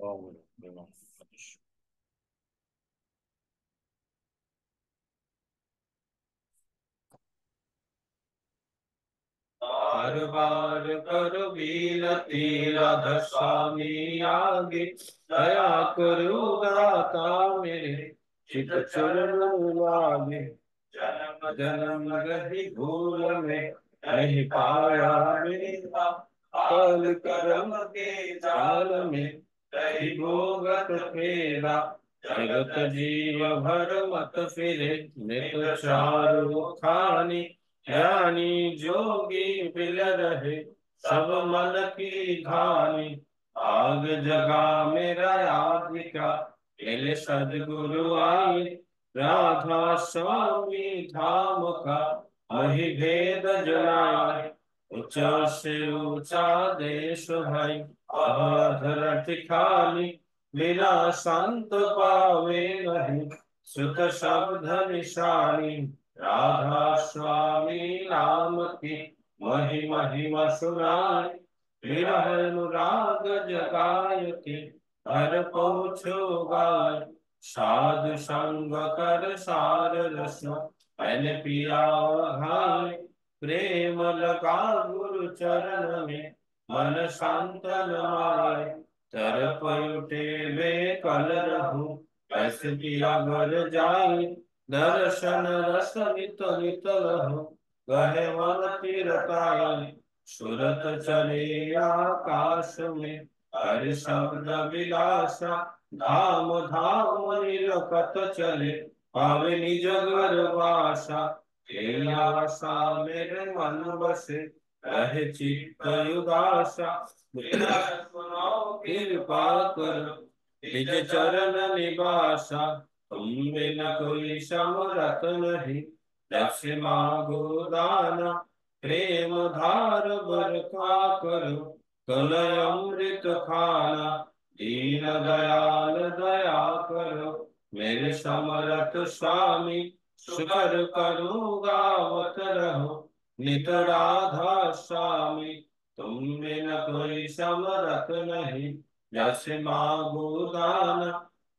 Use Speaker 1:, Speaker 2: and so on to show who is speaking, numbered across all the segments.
Speaker 1: ओम नमः शिवाय। बार बार करो विनती राधा स्वामी आगे, दया करो दाता मेरे चित चरण लागे। जन्म जन्म रही भूल में नहीं पाया मेरा, कल कर्म के जाल में रही भोगत फेरा। जगत जीव भर मत फिरे नित चारु खानी, ज्ञानी जोगी बिल रहे सब मन की धानी। आग जगा मेरा आधिका मिले सदगुरु आई, राधा स्वामी धाम का वही भेद जनाए। ऊंचा से ऊंचा देश भाई अधर खाली, बिना संत पावे नहीं सुत शब्द निशानी। राधा स्वामी नाम की महिमा सुनाई, विरह अनुराग जगाय के घर पहुँचो गाय। साधु संग कर सार रस मैंने पिया भाई, प्रेम लगा गुरु चरण में मन शांतन मारे। तरप उठे वे कल रहूं ऐसे किया घर जाई, दर्शन रस नित नित लहु गहे मन तीरताई। सुरत चले आकाश में हरि शब्द विलासा, धाम धाम निरखत चले पावे निज घर वासा। तेरी आशा मेरे मन बसे रहे चित्त उदासा, मेरा सुनो कृपा करो निज चरण निवासा। तुम बिन कोई समरत नहीं दक्ष मागो दाना, प्रेम धार बरखा करो कलय अमृत खाना। दीन दयाल दया करो मेरे समरथ स्वामी, शुकर करूँ गावत रहो नित राधा स्वामी। तुम बिन कोई समरथ नहीं जस मागो दान,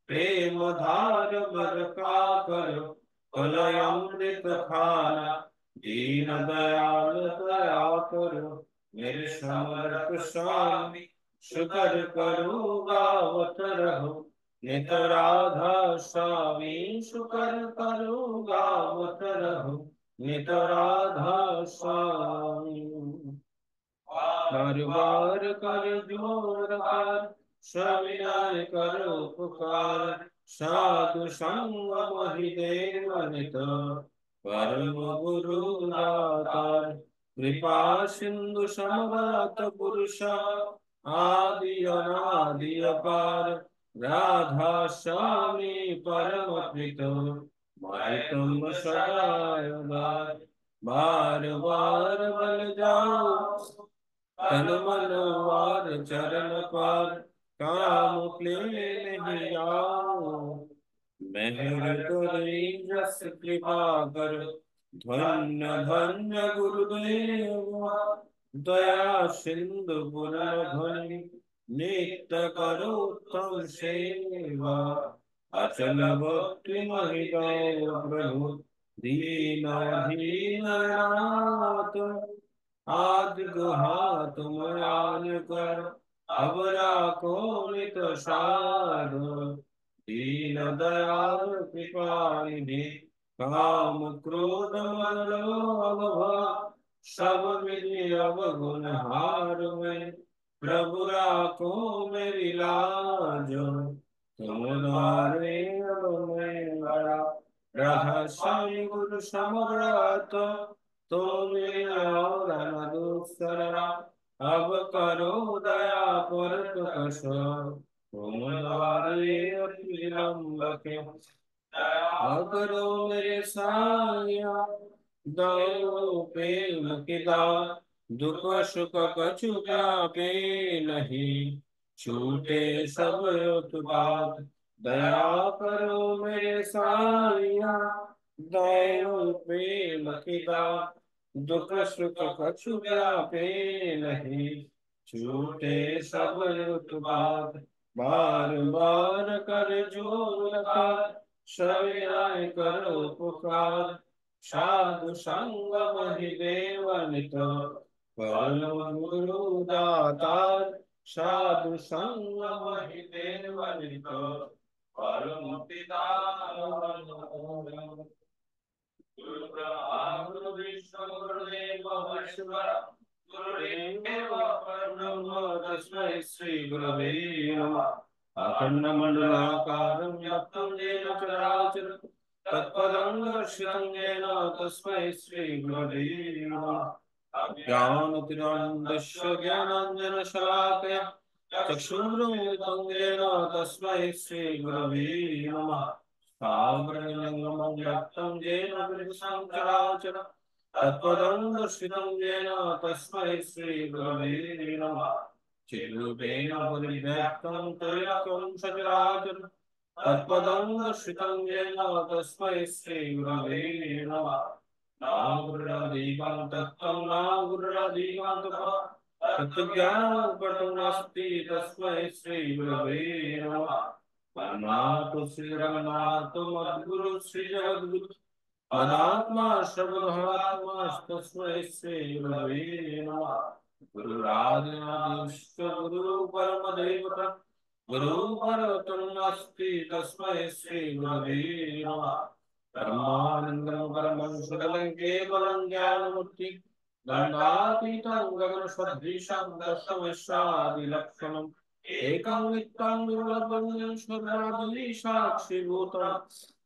Speaker 1: प्रेम धार बरखा करो कलय अमृत खाना। दीन दयाल दया करो मेरे समर्थ स्वामी, शुकर करो गावत रहो नित राधा स्वामी। शुकर करो गावत रहो नित राधा स्वामी। बार बार कर जोर हार सविनय करो पुकार, साधु संग मोहि देव नित परम गुरु दातार। कृपा सिंधु समवत पुरुष आदि अनादि अपार, राधा स्वामी परम पित मैं तुम सदाय उदार। बार बार बल जाओ तन मन वार चरण पार, काम क्लेश नहीं आओ मेहर करी जस कृपा कर। धन्य धन्य गुरुदेव दया सिंधु पुरन धनि, नित्य करो उत्तम सेवा अचल भक्ति महिमा प्रभु। दीन नाथ आज गुहा तुम आन कर, अब राखो नित सार। दीन दयाल कृपानिधि काम क्रोध मद लोभ, सब मिली अवगुण हार में। प्रभु राखो मेरी लाज, तुम द्वारे अब मैं बड़ा। राधा स्वामी गुरु समर्थ तो और दूसरा, अब करो दया पर कश तुम द्वारे विलंब के। करो मेरे साया दो प्रेम की दान, दुख सुख कछु व्यापे नहीं छूटे सब उत्पात। दया करो मेरे साया दो प्रेम की दान, दुख सुख कछु व्यापे नहीं छूटे सब उत्पात। बार बार कर जोर लखार, सविनय करो पुकार। साधु संग महि देव नित, परम गुरु दातार। साधु संग महि देव नित, परम पिता। गुरु ब्रह्मा गुरु विष्णु गुरुदेव महेश्वर, गुरुदेव परब्रह्म तस्मै श्री गुरवे नमः। अखण्डमण्डलाकारं व्याप्तं येन चराचरं, तत्पदं दर्शितं येन तस्मै श्री गुरवे नमः। अज्ञानतिमिरन्धस्य ज्ञानाञ्जनशलाकया, चक्षुरुन्मिलितं येन तस्मै श्री गुरवे नमः। स्थावरजङ्गमं व्याप्तं येन पुरुषं चराचरं, तत्पदं दर्शितं येन तस्मै श्रीगुरवे नमः। चिद्रूपेण परिव्याप्तं त्रिलोकं सचराचरं, तत्पदं दर्शितं येन तस्मै श्रीगुरवे नमः। नागुरुदीपं तत्त्वं नागुरुदीपं तपः, तत्त्वज्ञानं कर्तुं नास्ति तस्मै श्रीगुरवे नमः। परमात्म श्री रघुनाथ मद्गुरु श्री जगद्गुरु, अनात्मा सर्वधर्मात्मा तस्मै श्री गुरवे नमः। गुरुरादिनादिश्च गुरु परम देवता, गुरु परतम नास्ति तस्मै श्री गुरवे नमः। ब्रह्मानन्दं परमं सुखदं केवलं ज्ञानमूर्ति, गंगातीतं गगनसदृशं दशविश्वादिलक्षणम्, एकं नित्यं निर्मलं सर्वादि साक्षिभूतं,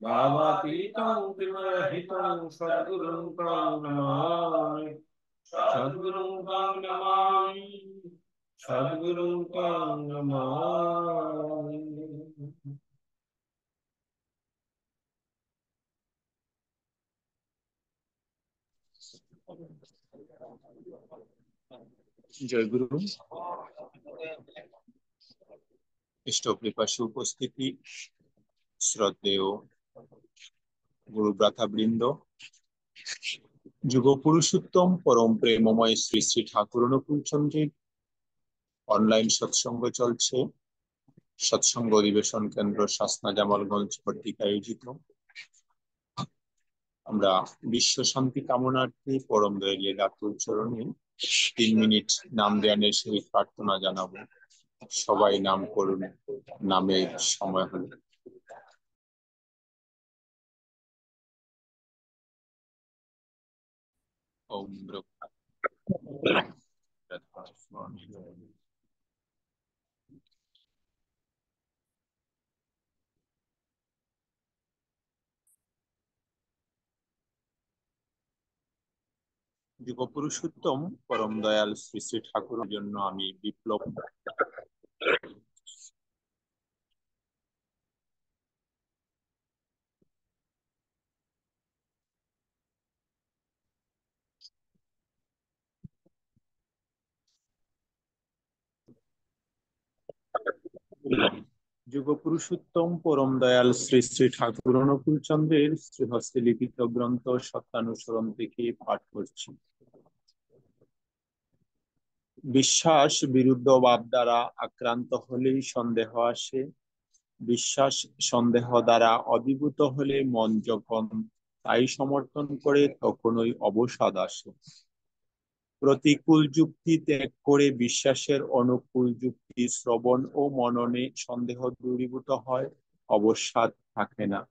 Speaker 1: भावातीतं त्रिगुणरहितं सद्गुरुं तं नमामि। सद्गुरुं तं नमामि। सद्गुरुं तं नमामि।
Speaker 2: জয় গুরু। ইষ্টকৃপাসু উপস্থিতি, শ্রদ্ধেয় গুরু ভ্রাতাবৃন্দ, যুগ পুরুষোত্তম পরম প্রেমময় শ্রী শ্রী ঠাকুর অনুকূলচন্দ্রের অনলাইন সৎসঙ্গ চলছে। সৎসঙ্গ অধিবেশন কেন্দ্র শাসনা জামালগঞ্জ কর্তৃক আয়োজিত। আমরা বিশ্ব শান্তি কামনার্থে পরম দয়ালের আকুল চরণে 3 মিনিট নাম ধ্যানের সহিত প্রার্থনা জানাবো। সবাই নাম করুন, নামের সময় হলো। ওম ব্রহ্মা যুগ পুরুষোত্তম পরম দয়াল শ্রী শ্রী ঠাকুরের জন্য আমি বিপ্লব যুগ পুরুষোত্তম পরম দয়াল শ্রী শ্রী ঠাকুর অনুকূল চন্দ্রের শ্রীহস্তে লিখিত গ্রন্থ সত্যানুসরণ থেকে পাঠ করছি। বিশ্বাস বিরুদ্ধ ভাব দ্বারা আক্রান্ত হলেই সন্দেহ আসে। বিশ্বাস সন্দেহ দ্বারা অভিভূত হলে মন যখন তাই সমর্থন করে তখনই অবসাদ আসে। প্রতিকূল যুক্তি ত্যাগ করে বিশ্বাসের অনুকূল যুক্তি শ্রবণ ও মননে সন্দেহ দূরীভূত হয়, অবসাদ থাকে না।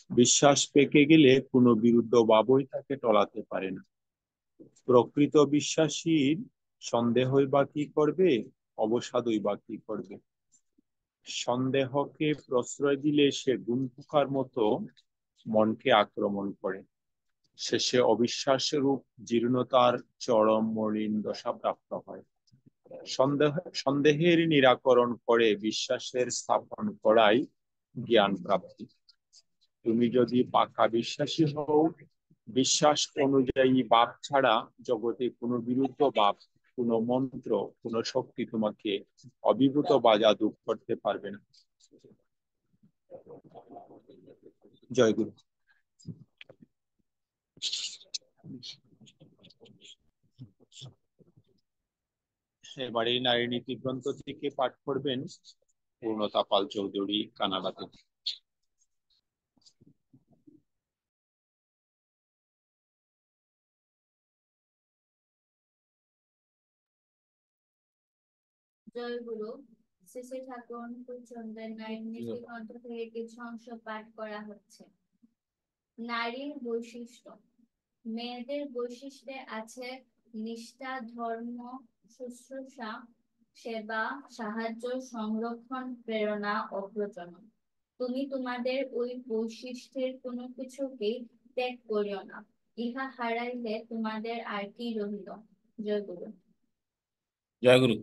Speaker 2: বিশ্বাস পেকে গেলে কোনো বিরুদ্ধ ভাবই তাকে টলাতে পারে না। প্রকৃত বিশ্বাসীর সন্দেহই বা কি করবে, অবসাদই বা কি করবে। সন্দেহকে প্রশ্রয় দিলে সে গুণপোকার মতো মনকে আক্রমণ করে, শেষে অবিশ্বাস রূপ জীর্ণতার চরম মলিন দশা প্রাপ্ত হয়। সন্দেহের নিরাকরণ করে বিশ্বাসের স্থাপন করাই জ্ঞান প্রাপ্তি। তুমি যদি পাকা বিশ্বাসী হও, বিশ্বাস অনুযায়ী ভাব ছাড়া জগতে কোনো বিরুদ্ধ ভাব, কোনো মন্ত্র, কোনো শক্তি তোমাকে অভিভূত বা জাদু করতে পারবে না। জয় গুরু। এবারে নারী নীতি গ্রন্থ থেকে পাঠ করবেন পূর্ণতা পাল চৌধুরী, কানাডা থেকে।
Speaker 3: জয় গুরু। শ্রী শ্রী ঠাকুর অনুকূলচন্দ্রের নৈমিত্তিক গ্রন্থ থেকে কিছু অংশ পাঠ করা হচ্ছে। নারীর বৈশিষ্ট্য। মেয়েদের বৈশিষ্ট্যে আছে নিষ্ঠা, ধর্ম, শুশ্রূষা, সেবা, সাহায্য, সংরক্ষণ, প্রেরণা ও প্রজনন। তুমি তোমাদের ওই বৈশিষ্ট্যের কোনো কিছুকেই ত্যাগ করিও না। ইহা হারাইলে তোমাদের আর কি রহিল। জয় গুরু।
Speaker 1: জয় গুরু।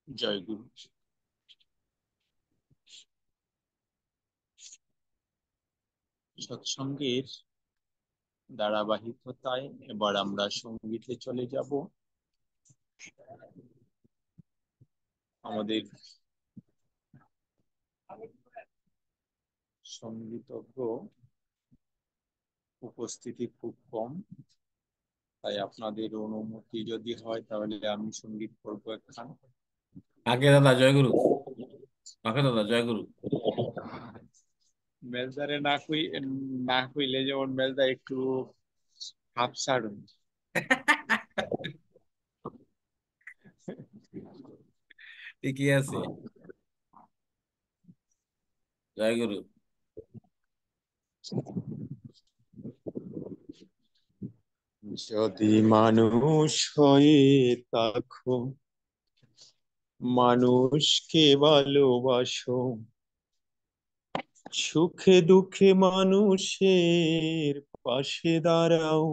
Speaker 2: জয় গুরু। সৎসঙ্গের ধারাবাহিকতায় এবার আমরা সঙ্গীতে চলে যাব। আমাদের সঙ্গীতজ্ঞ উপস্থিতি খুব কম, তাই আপনাদের অনুমতি যদি হয় তাহলে আমি সঙ্গীত করবো একখান।
Speaker 1: আগে দাদা জয় গুরু। আগে দাদা জয় গুরু।
Speaker 2: মেলদারে না কইলে যেমন মেলদা একটু হাফ ছাড়ুন।
Speaker 1: ঠিকই আছে। জয় গুরু।
Speaker 2: যদি মানুষ হয়ে থাকো, মানুষকে ভালোবাসো, সুখে দুঃখে মানুষের পাশে দাঁড়াও,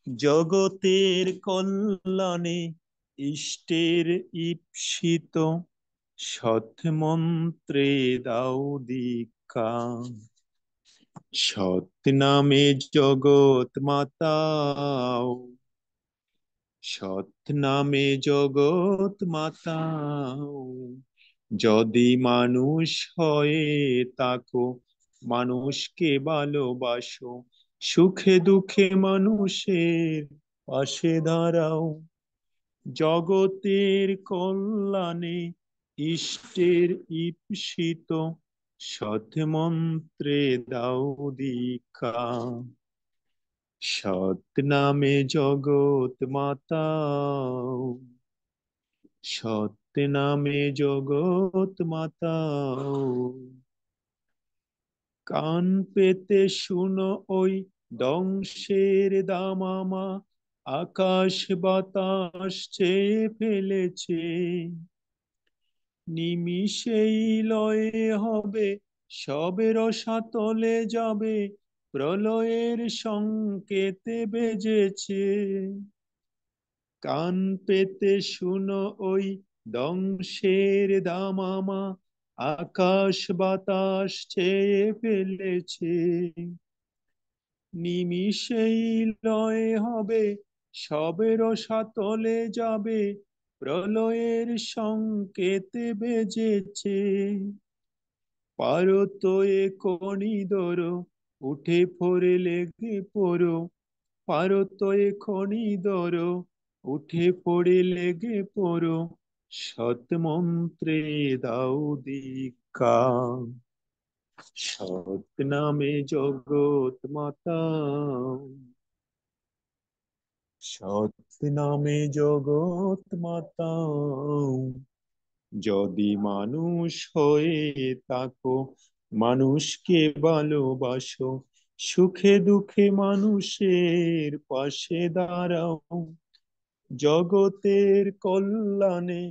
Speaker 2: জগতের কল্যাণে ইষ্টের ঈপ্সিত সৎ মন্ত্রে দাও দীক্ষা। সৎ নামে জগৎ মাতাও, সৎ নামে জগৎ মাতাও। যদি মানুষ হয়ে থাকো, মানুষকে ভালোবাসো, সুখে দুঃখে মানুষের পাশে দাঁড়াও, জগতের কল্যাণে ইষ্টের ঈপ্সিত সৎ মন্ত্রে দাও দীক্ষা। সৎ নামে জগৎ মাতাও, সৎ নামে জগৎ মাতাও। কান পেতে শুনো ওই ধ্বংসের দামামা, আকাশ বাতাস চেয়ে ফেলেছে, নিমিষেই লয়ে হবে, সবে রসাতলে যাবে, প্রলয়ের সংকেতে বেজেছে। কান পেতে শুনো ওই ধ্বংসের দামামা, আকাশ বাতাস চেয়ে ফেলেছে, নিমিষেই লয় হবে, সবে রসাতলে যাবে, প্রলয়ের সংকেতে বেজেছে। পারতয়ে কণি ধরো, উঠে পড়ে লেগে পড়ো, পারতয়ে খনি ধরো, উঠে পড়ে লেগে পড়ো, সৎ মন্ত্রে দাও দীক্ষা। সৎ নামে জগৎ মাতাও, সৎ নামে জগৎ মাতাও। যদি মানুষ হয়ে থাকো, মানুষকে ভালোবাসো, সুখে দুঃখে মানুষের পাশে দাঁড়াও, জগতের কল্যাণে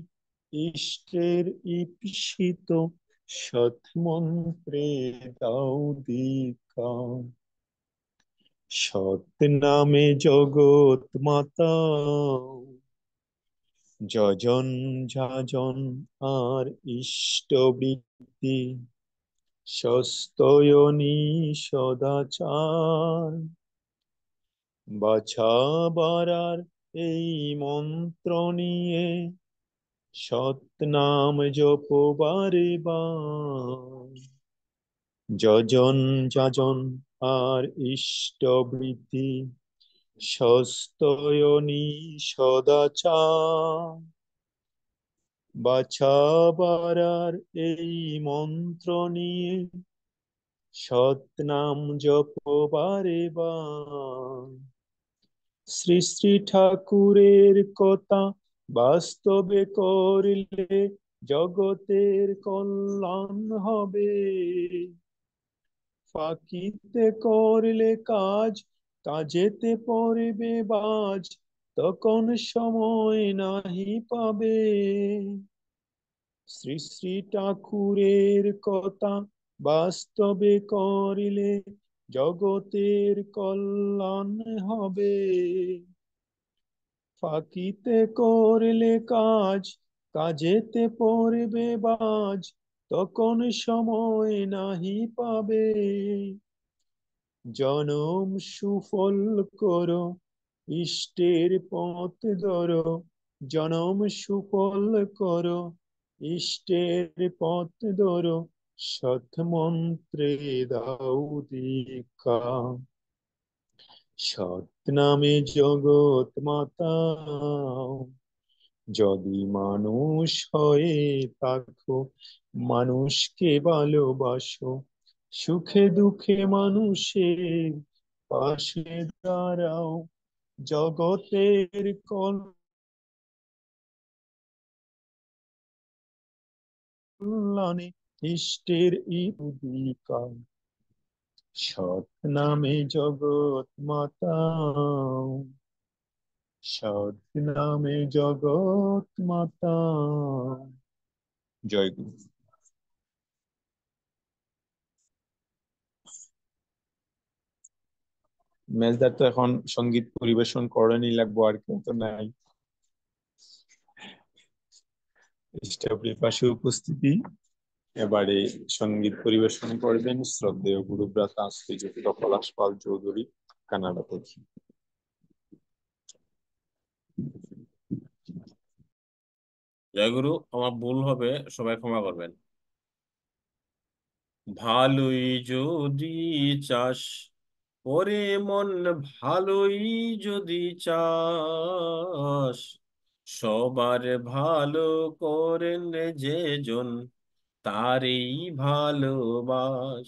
Speaker 2: ইষ্টের ঈপ্সিত সৎ মন্ত্রে দাও দীক্ষা। সৎ নামে জগৎ মাতাও, যজন যাজন আর ইষ্টবৃত্তি, সস্তয়নি সদাচার, বাছাবারার এই মন্ত্র নিয়ে সৎ নাম জপ বারে বার। যজন যাজন আর ইষ্টবৃত্তি, সস্তয়নি সদাচার, বাছাবার এই মন্ত্র নিয়ে সৎনাম জপবারে বা শ্রী শ্রী ঠাকুরের কথা বাস্তবে করলে জগতের কল্যাণ হবে। ফাঁকিতে করলে কাজ, কাজেতে পড়বে বাজ, তখন সময় নাহি পাবে। শ্রী শ্রী ঠাকুরের কথা বাস্তবে করিলে জগতের কল্যাণ হবে। ফাঁকিতে করলে কাজ, কাজেতে পড়বে বাজ, তখন সময় নাহি পাবে। জনম সুফল করো, ইষ্টের পথ ধরো, জনম সুফল করো, ইষ্টের পথ ধরো, সৎ মন্ত্রে দাও দীক্ষা। সৎ নামে জগৎ মাতা, যদি মানুষ হয়ে থাকো মানুষকে ভালোবাসো, সুখে দুঃখে মানুষের পাশে দাঁড়াও, জগতের কল্যাণে ইষ্টের উদিকা। সৎ নামে জগৎ মাতা, সৎ নামে জগৎ মাতা। জয় গুরু। মেজদার তো এখন সঙ্গীত পরিবেশন করেনি, লাগবো আর কেউ তো নাই। স্টাফের পাশে উপস্থিতি, এবারে সঙ্গীত পরিবেশন করবেন শ্রদ্ধেয় গুরুভ্রাতা শ্রীযুক্ত পলাশ পাল চৌধুরী, কানাডা থেকে।
Speaker 1: জয় গুরু, আমার ভুল হবে, সবাই ক্ষমা করবেন। ভালোই যদি চাস ওরে মন, ভালোই যদি চাস, সবার ভালো করেন যে জন, তারই ভালোবাস।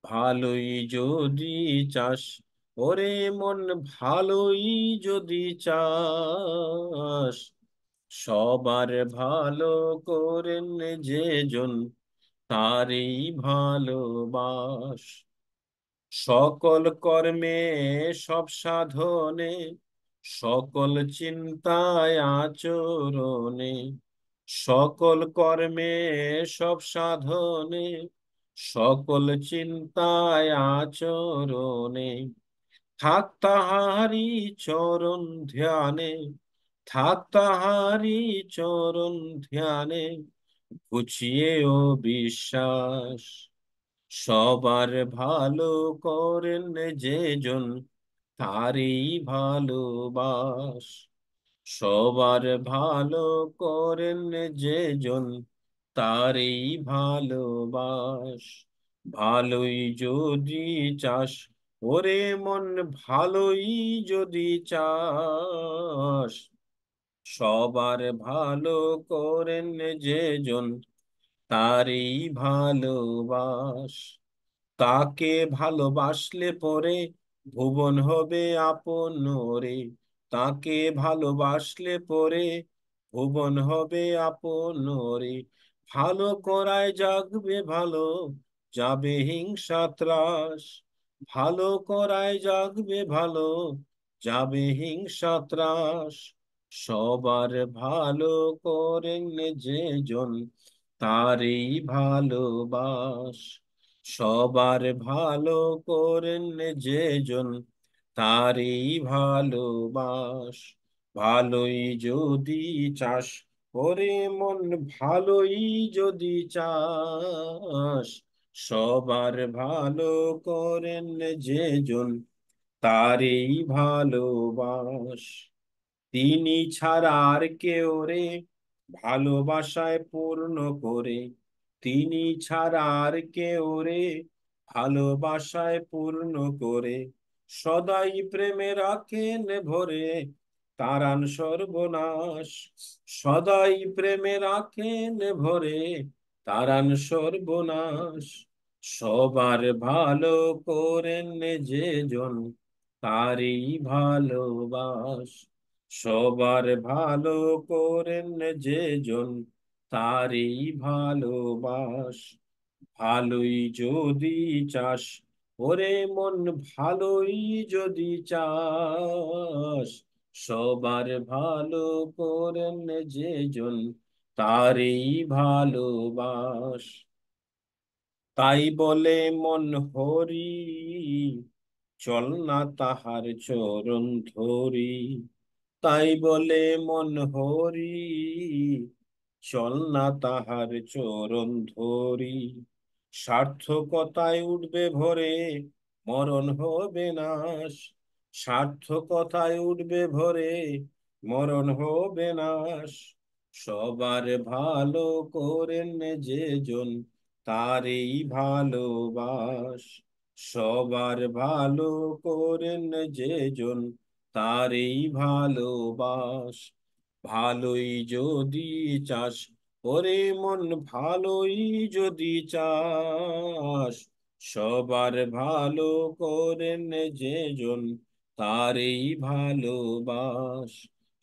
Speaker 1: ভালোই যদি চাস ওরে মন, ভালোই যদি চাস, সবার ভালো করেন যে জন, তারই ভালোবাস। সকল কর্মে সব সাধনে, সকল চিন্তায় আচরণে, সকল কর্মে সব সাধনে, সকল চিন্তায় আচরণে, থাক তাহারি চরণ ধ্যানে, থাক তাহারি চরণ ধ্যানে, ঘুচিয়ে ও বিশ্বাস। সবার ভালো করেন যে জন, তারই ভালোবাস। সবার ভালো করেন যে জন, তারই ভালোবাস। ভালোই যদি চাস ওরে মন, ভালোই যদি চাস, সবার ভালো করেন যে জন, তারই ভালোবাস। তাকে ভালোবাসলে পরে ভুবন হবে আপন রে, তাকে ভালোবাসলে পরে ভুবন হবে আপন রে। ভালো করায় জাগবে ভালো, যাবে হিংসা ত্রাস। ভালো করায় জাগবে ভালো, যাবে হিংসা ত্রাস। সবার ভালো করেন যে জন, তারই ভালোবাস। সবার ভালো করেন যে জন, তারই ভালোবাস। ভালোই যদি চাস ওরে মন, ভালোই যদি চাস, সবার ভালো করেন যে জন, তারই ভালোবাস। তিনি ছাড়া আর কেউ রে ভালোবাসায় পূর্ণ করে, তিনি ছাড়া আর কেউ রে ভালোবাসায় পূর্ণ করে, সদাই প্রেমে রাখেন ভরে, তারান সর্বনাশ। সদাই প্রেমে রাখেন ভরে, তারান সর্বনাশ। সবার ভালো করেন যে জন, তারই ভালোবাস। সবার ভালো করেন যে জন, তারই ভালোবাস। ভালোই যদি চাস, ওরে মন ভালোই যদি চাস, সবার ভালো করেন যে জন, তারই ভালোবাস। তাই বলে মন হরি, চল না তাহার চরণ ধরি। তাই বলে মন হরি, চল না তাহার চরণ ধরি। সার্থকতায় উঠবে ভরে, মরণ হবে নাশ। সার্থকতায় উঠবে ভরে, মরণ হবে নাশ। সবার ভালো করেন যে জন, তারই ভালোবাস। সবার ভালো করেন যে জন, তারই ভালোবাস। ভালোই যদি চাস, ওরে মন ভালোই যদি চাস, সবার ভালো করেন যে জন, তারই ভালোবাস।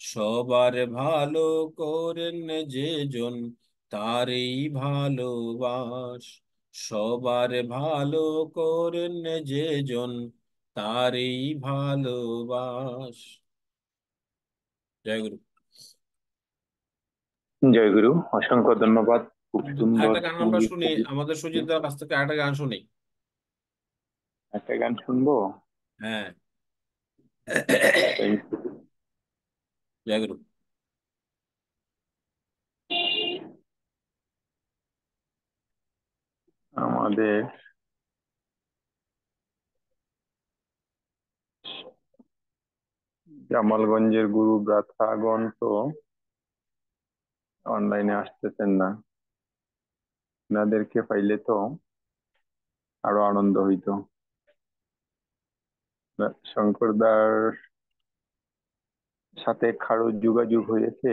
Speaker 1: সবার ভালো করেন যে জন, তারই ভালোবাস। সবার ভালো করেন যে জন, তারই ভালোবাস। জয় গুরু।
Speaker 2: জয় গুরু, অসংখ্য ধন্যবাদ। খুব সুন্দর
Speaker 1: আরেকটা গান আমরা
Speaker 2: সঙ্গীত
Speaker 1: শুনি,
Speaker 2: পরিবেশন
Speaker 1: আমাদের
Speaker 2: করলেন।
Speaker 1: সুজিতদার কাছ থেকে আরেকটা গান শুনি।
Speaker 2: একটা গান শুনবো।
Speaker 1: হ্যাঁ।
Speaker 2: Thank you.
Speaker 1: জয় গুরু।
Speaker 2: আমাদের জামালগঞ্জের গুরু ব্রাথাগণ তো অনলাইনে আসতেছেন না। ওনাদেরকে পাইলে তো আরো আনন্দ হইতো। শঙ্করদার সাথে কারো যোগাযোগ হয়েছে?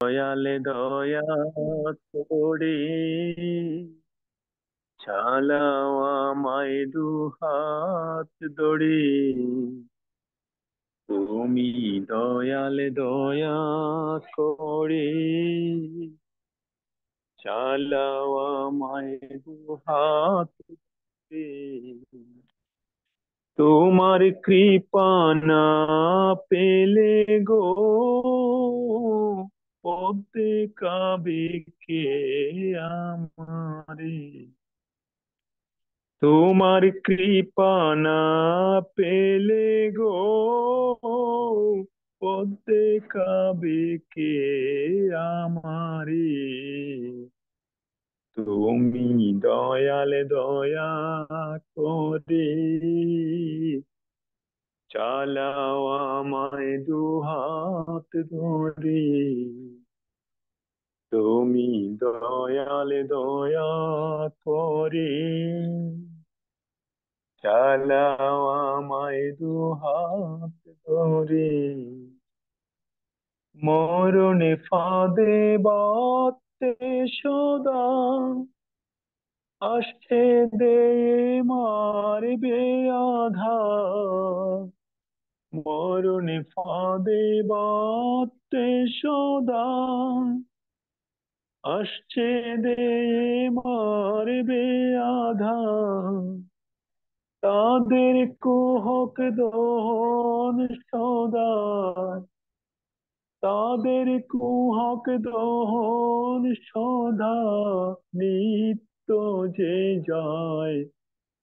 Speaker 2: দয়ালে দয়া করে চালাও আমায় দুহাত ধরে, তুমি দয়ালে দয়া করে চালাও আমায় দুহাত ধরে। তোমার কৃপা না পেলে গো পদ্মে কাবে কে আমারে। তোমার কৃপা না পেলে গো পদ্মে কাবে কে আমারে। তুমি দয়ালে দয়া করে চালাও আমায় দুহাত ধরে। তুমি দয়ালে দয়া করে চালাও আমায় দুহাত ধরে। মরণে ফাঁদে বাতে সদা আসছে দে মারবে আঘাত। মরণে ফাঁদে বাতে সদা আসছে দে মারবে আঘাত। তাদের কুহক দহন সদা, তাদের কুহক দহন সদা নিত্য যে যায়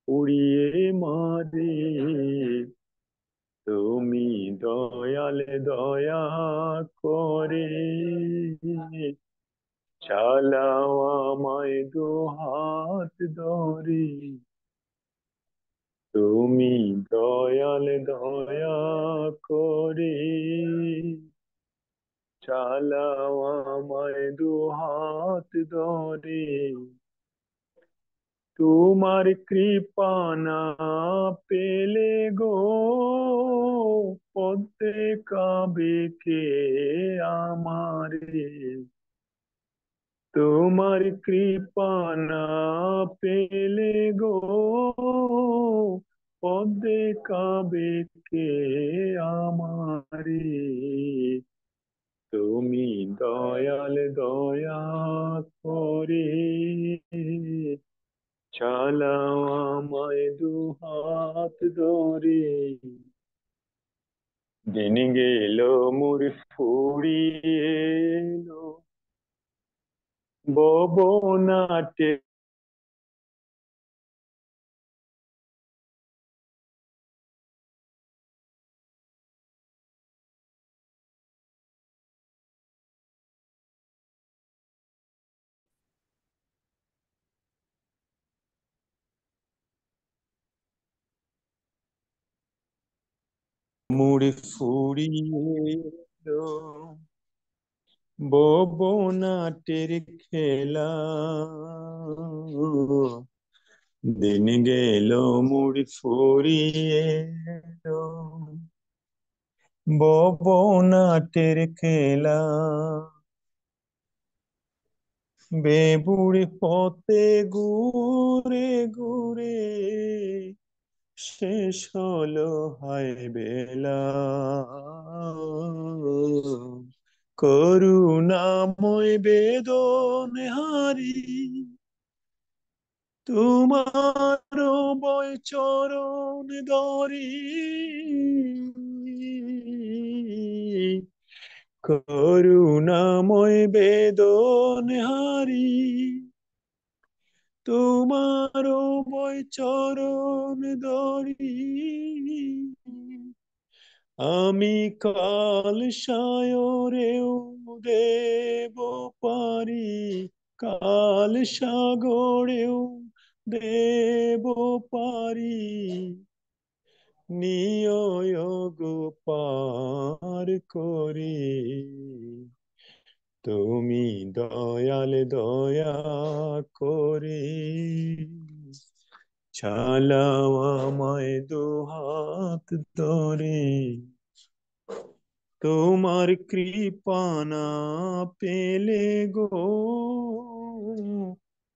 Speaker 2: উড়িয়ে মারে। তুমি দয়ালে দয়া করে চালাও আমায় দুহাত ধরে। তুমি দয়ালে দয়া করে চালাও আমায় দুহাত ধরে। তোমার কৃপা না পেলে গো পদ্মে কাবে কে আমারে। তোমার কৃপা না পেলে গো পদ্মে কাবে কে আমারে। তুমি দয়াল দয়া করে চালাও আমায় দুহাত ধরে। দিন গেল মোর ফুরিয়ে এলো ভবনাটে। মোর ফুরিয়ে এলো ভবনাটের খেলা। দিন গেল মোর ফুরিয়ে এলো ভবনাটের খেলা। বেবুড় পথে ঘুরে ঘুরে শেষ হলো হায় বেলা। করুণাময় বেদন হারি তোমার বয় চরণ ধরি। করুণাময় বেদন হারি তোমার বয় চরণ ধরি। আমি কাল সায়রেও দেব পারি কাল সাগরেও দেব পারি। নিয় গো পার করি। তুমি দয়াল দয়া করে চালাও আমায় দুহাত ধরে। তোমার কৃপা না পেলে গো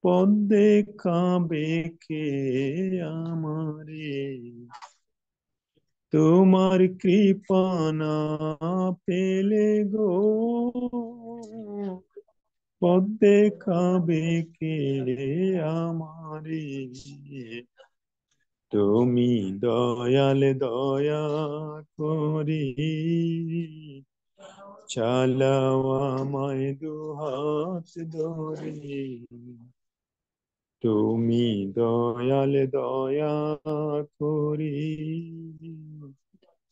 Speaker 2: পদ্মে কাবে কে আমারে। তোমার কৃপা না পেলে গো পদ্মে কাবে কে আমারে। তুমি দয়াল দয়া করি চালাও আমায় দুহাত ধরে। তুমি দয়াল দয়া করি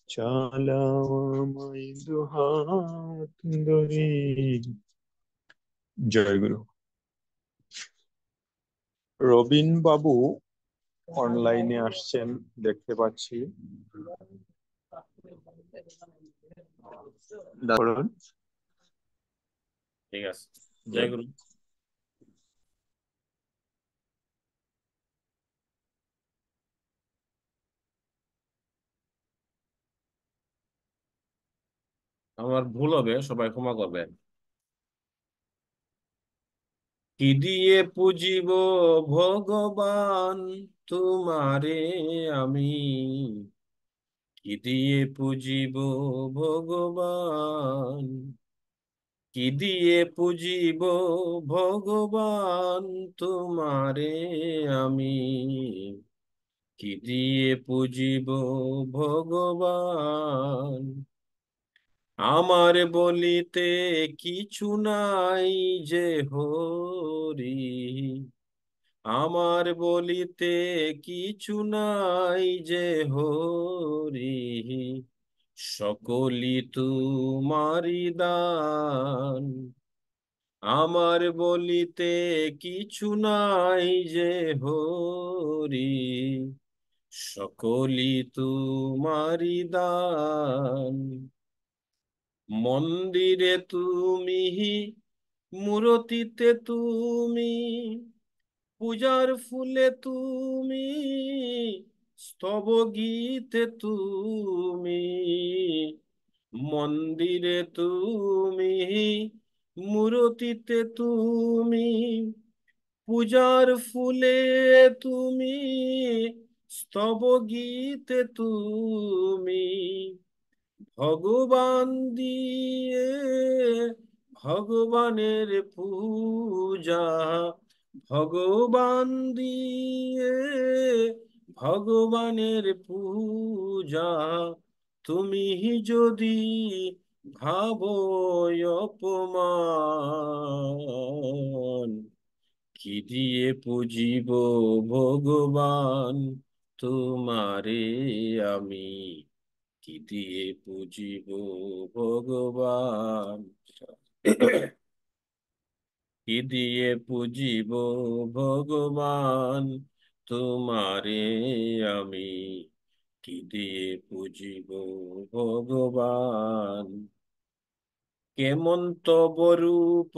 Speaker 2: চালাও আমায় দুহাত ধরে। জয় গুরু। রবিন বাবু অনলাইনে আসছেন দেখতে পাচ্ছি। দারুণ।
Speaker 1: ঠিক আছে, জয় গুরু। আমার ভুল হবে, সবাই ক্ষমা করবেন। কি দিয়ে পুজিব ভগবান তোমারে আমি, কি দিয়ে পুজিব ভগবান, কি দিয়ে পুজিব ভগবান তোমারে আমি, কি দিয়ে পুজিব ভগবান। আমার বলিতে কিছু নাই যে হরি, আমার বলিতে কিছু নাই যে হরি, সকলি তুমারি দান। আমার বলিতে কিছু নাই যে হরি, সকলি তুমারি দান। মন্দিরে তুমি, মূরতিতে তুমি, পূজার ফুলে তুমি, স্তব গীতে তুমি, মন্দিরে তুমি, মূরতিতে তুমি, পূজার ফুলে তুমি, স্তব গীতে তুমি, ভগবান দিয়ে ভগবানের পূজা, ভগবান দিয়ে ভগবানের পূজা, তুমি যদি ভাবো অপমান, কি দিয়ে পুজিব ভগবান তোমারে আমি, কি দিয়ে পুজিব ভগবান, কি দিয়ে পুজিব ভগবান তোমারে আমি, কি দিয়ে পুজিব ভগবান। কেমন তব রূপ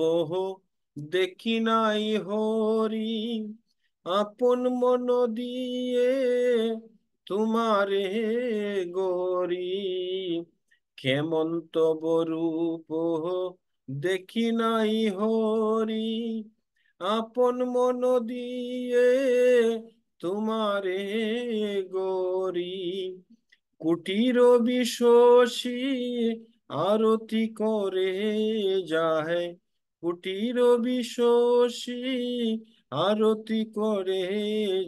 Speaker 1: দেখি নাই হরি, আপন মন দিয়ে তোমারে গরি, কেমন তব রূপ দেখি নাই হরি, আপন মন দিয়ে তোমারে গরি, কুটির বিশ্বসী আরতি করে যায়, কুটির বিশ্বসী আরতি করে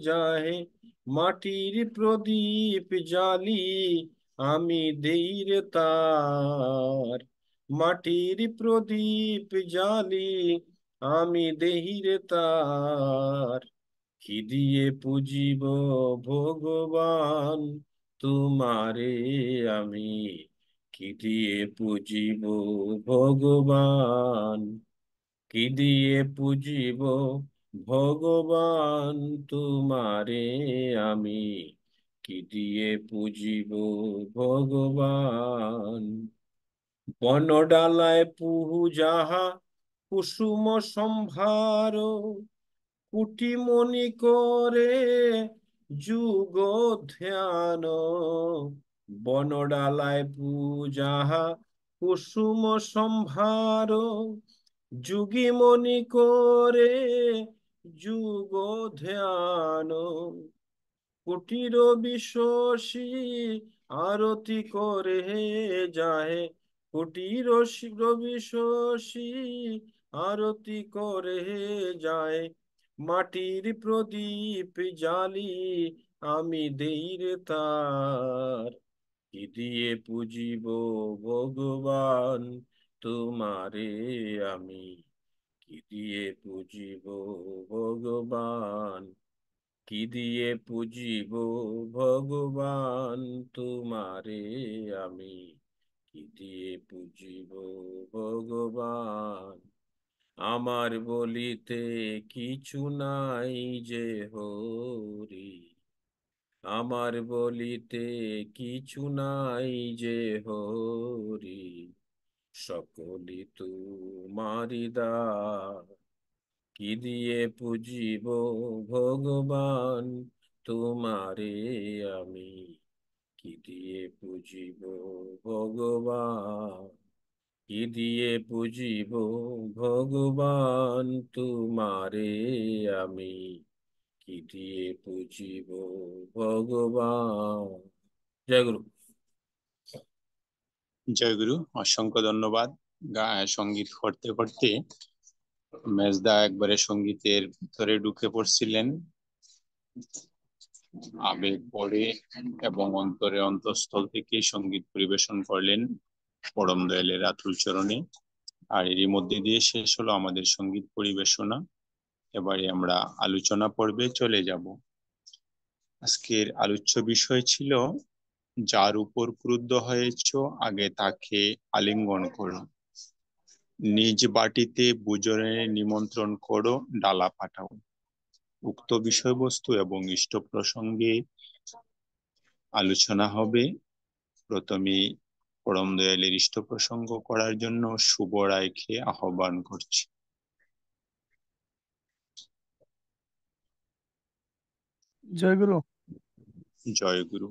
Speaker 1: যায়, মাটির প্রদীপ জালি আমি দেই রে তার, মাটির প্রদীপ জালি আমি দেই রে তার, কি দিয়ে পুজিব ভগবান তোমারে আমি, কি দিয়ে পুজিব ভগবান, কি দিয়ে পুজিব ভগবান তোমারে আমি, কি দিয়ে পুজিব ভগবান। বনডালায় পূজাহা কুসুম সম্ভার, কুটিমণি করে যুগ ধ্যান, বনডালায় পূজাহা কুসুম সম্ভার, যুগিমণি করে যুগ ধ্যান, কুটির বিশ্বসী আরতি করে যায়, কুটির বিশ্বসী আরতি করে যায়, মাটির প্রদীপ জালি আমি দেই রে তার, কি দিয়ে পুজিব ভগবান তোমারে আমি, কি দিয়ে পুজিব ভগবান, কি দিয়ে পুজিব ভগবান তোমারে আমি, কি দিয়ে পুজিব ভগবান। আমার বলিতে কিছু নাই যে হরি, আমার বলিতে কিছু নাই যে হরি, সকলি তোমারি দান, কি দিয়ে পুজিব ভগবান তোমারে আমি, কি দিয়ে পুজিব ভগবান, কি দিয়ে পুজিব ভগবান তোমারে আমি, কি দিয়ে পুজিব ভগবান। জয় গুরু।
Speaker 2: জয় গুরু, অসংখ্য ধন্যবাদ। সঙ্গীত করতে করতে মেজদা একবারে সঙ্গীতের ভিতরে ঢুকে পড়ছিলেন, আবেগ পড়ে এবং অন্তরে অন্তঃস্থল থেকে সঙ্গীত পরিবেশন করলেন পরম দয়ালের আতুল চরণে। আর এরই মধ্যে দিয়ে শেষ হলো আমাদের সঙ্গীত পরিবেশনা। এবারে আমরা আলোচনা পর্বে চলে যাব। আজকের আলোচ্য বিষয় ছিল, যার উপর ক্রুদ্ধ হয়েছ আগে তাকে আলিঙ্গন করো, নিজ বাটিতে ভোজনের নিমন্ত্রণ করো, ডালা পাঠাও। উক্ত বিষয়বস্তু এবং ইষ্ট প্রসঙ্গে আলোচনা হবে। প্রথমে পরম দয়ালের ইষ্ট প্রসঙ্গ করার জন্য শুভ রায়কে আহ্বান করছি।
Speaker 4: জয়গুরু।
Speaker 2: জয়গুরু।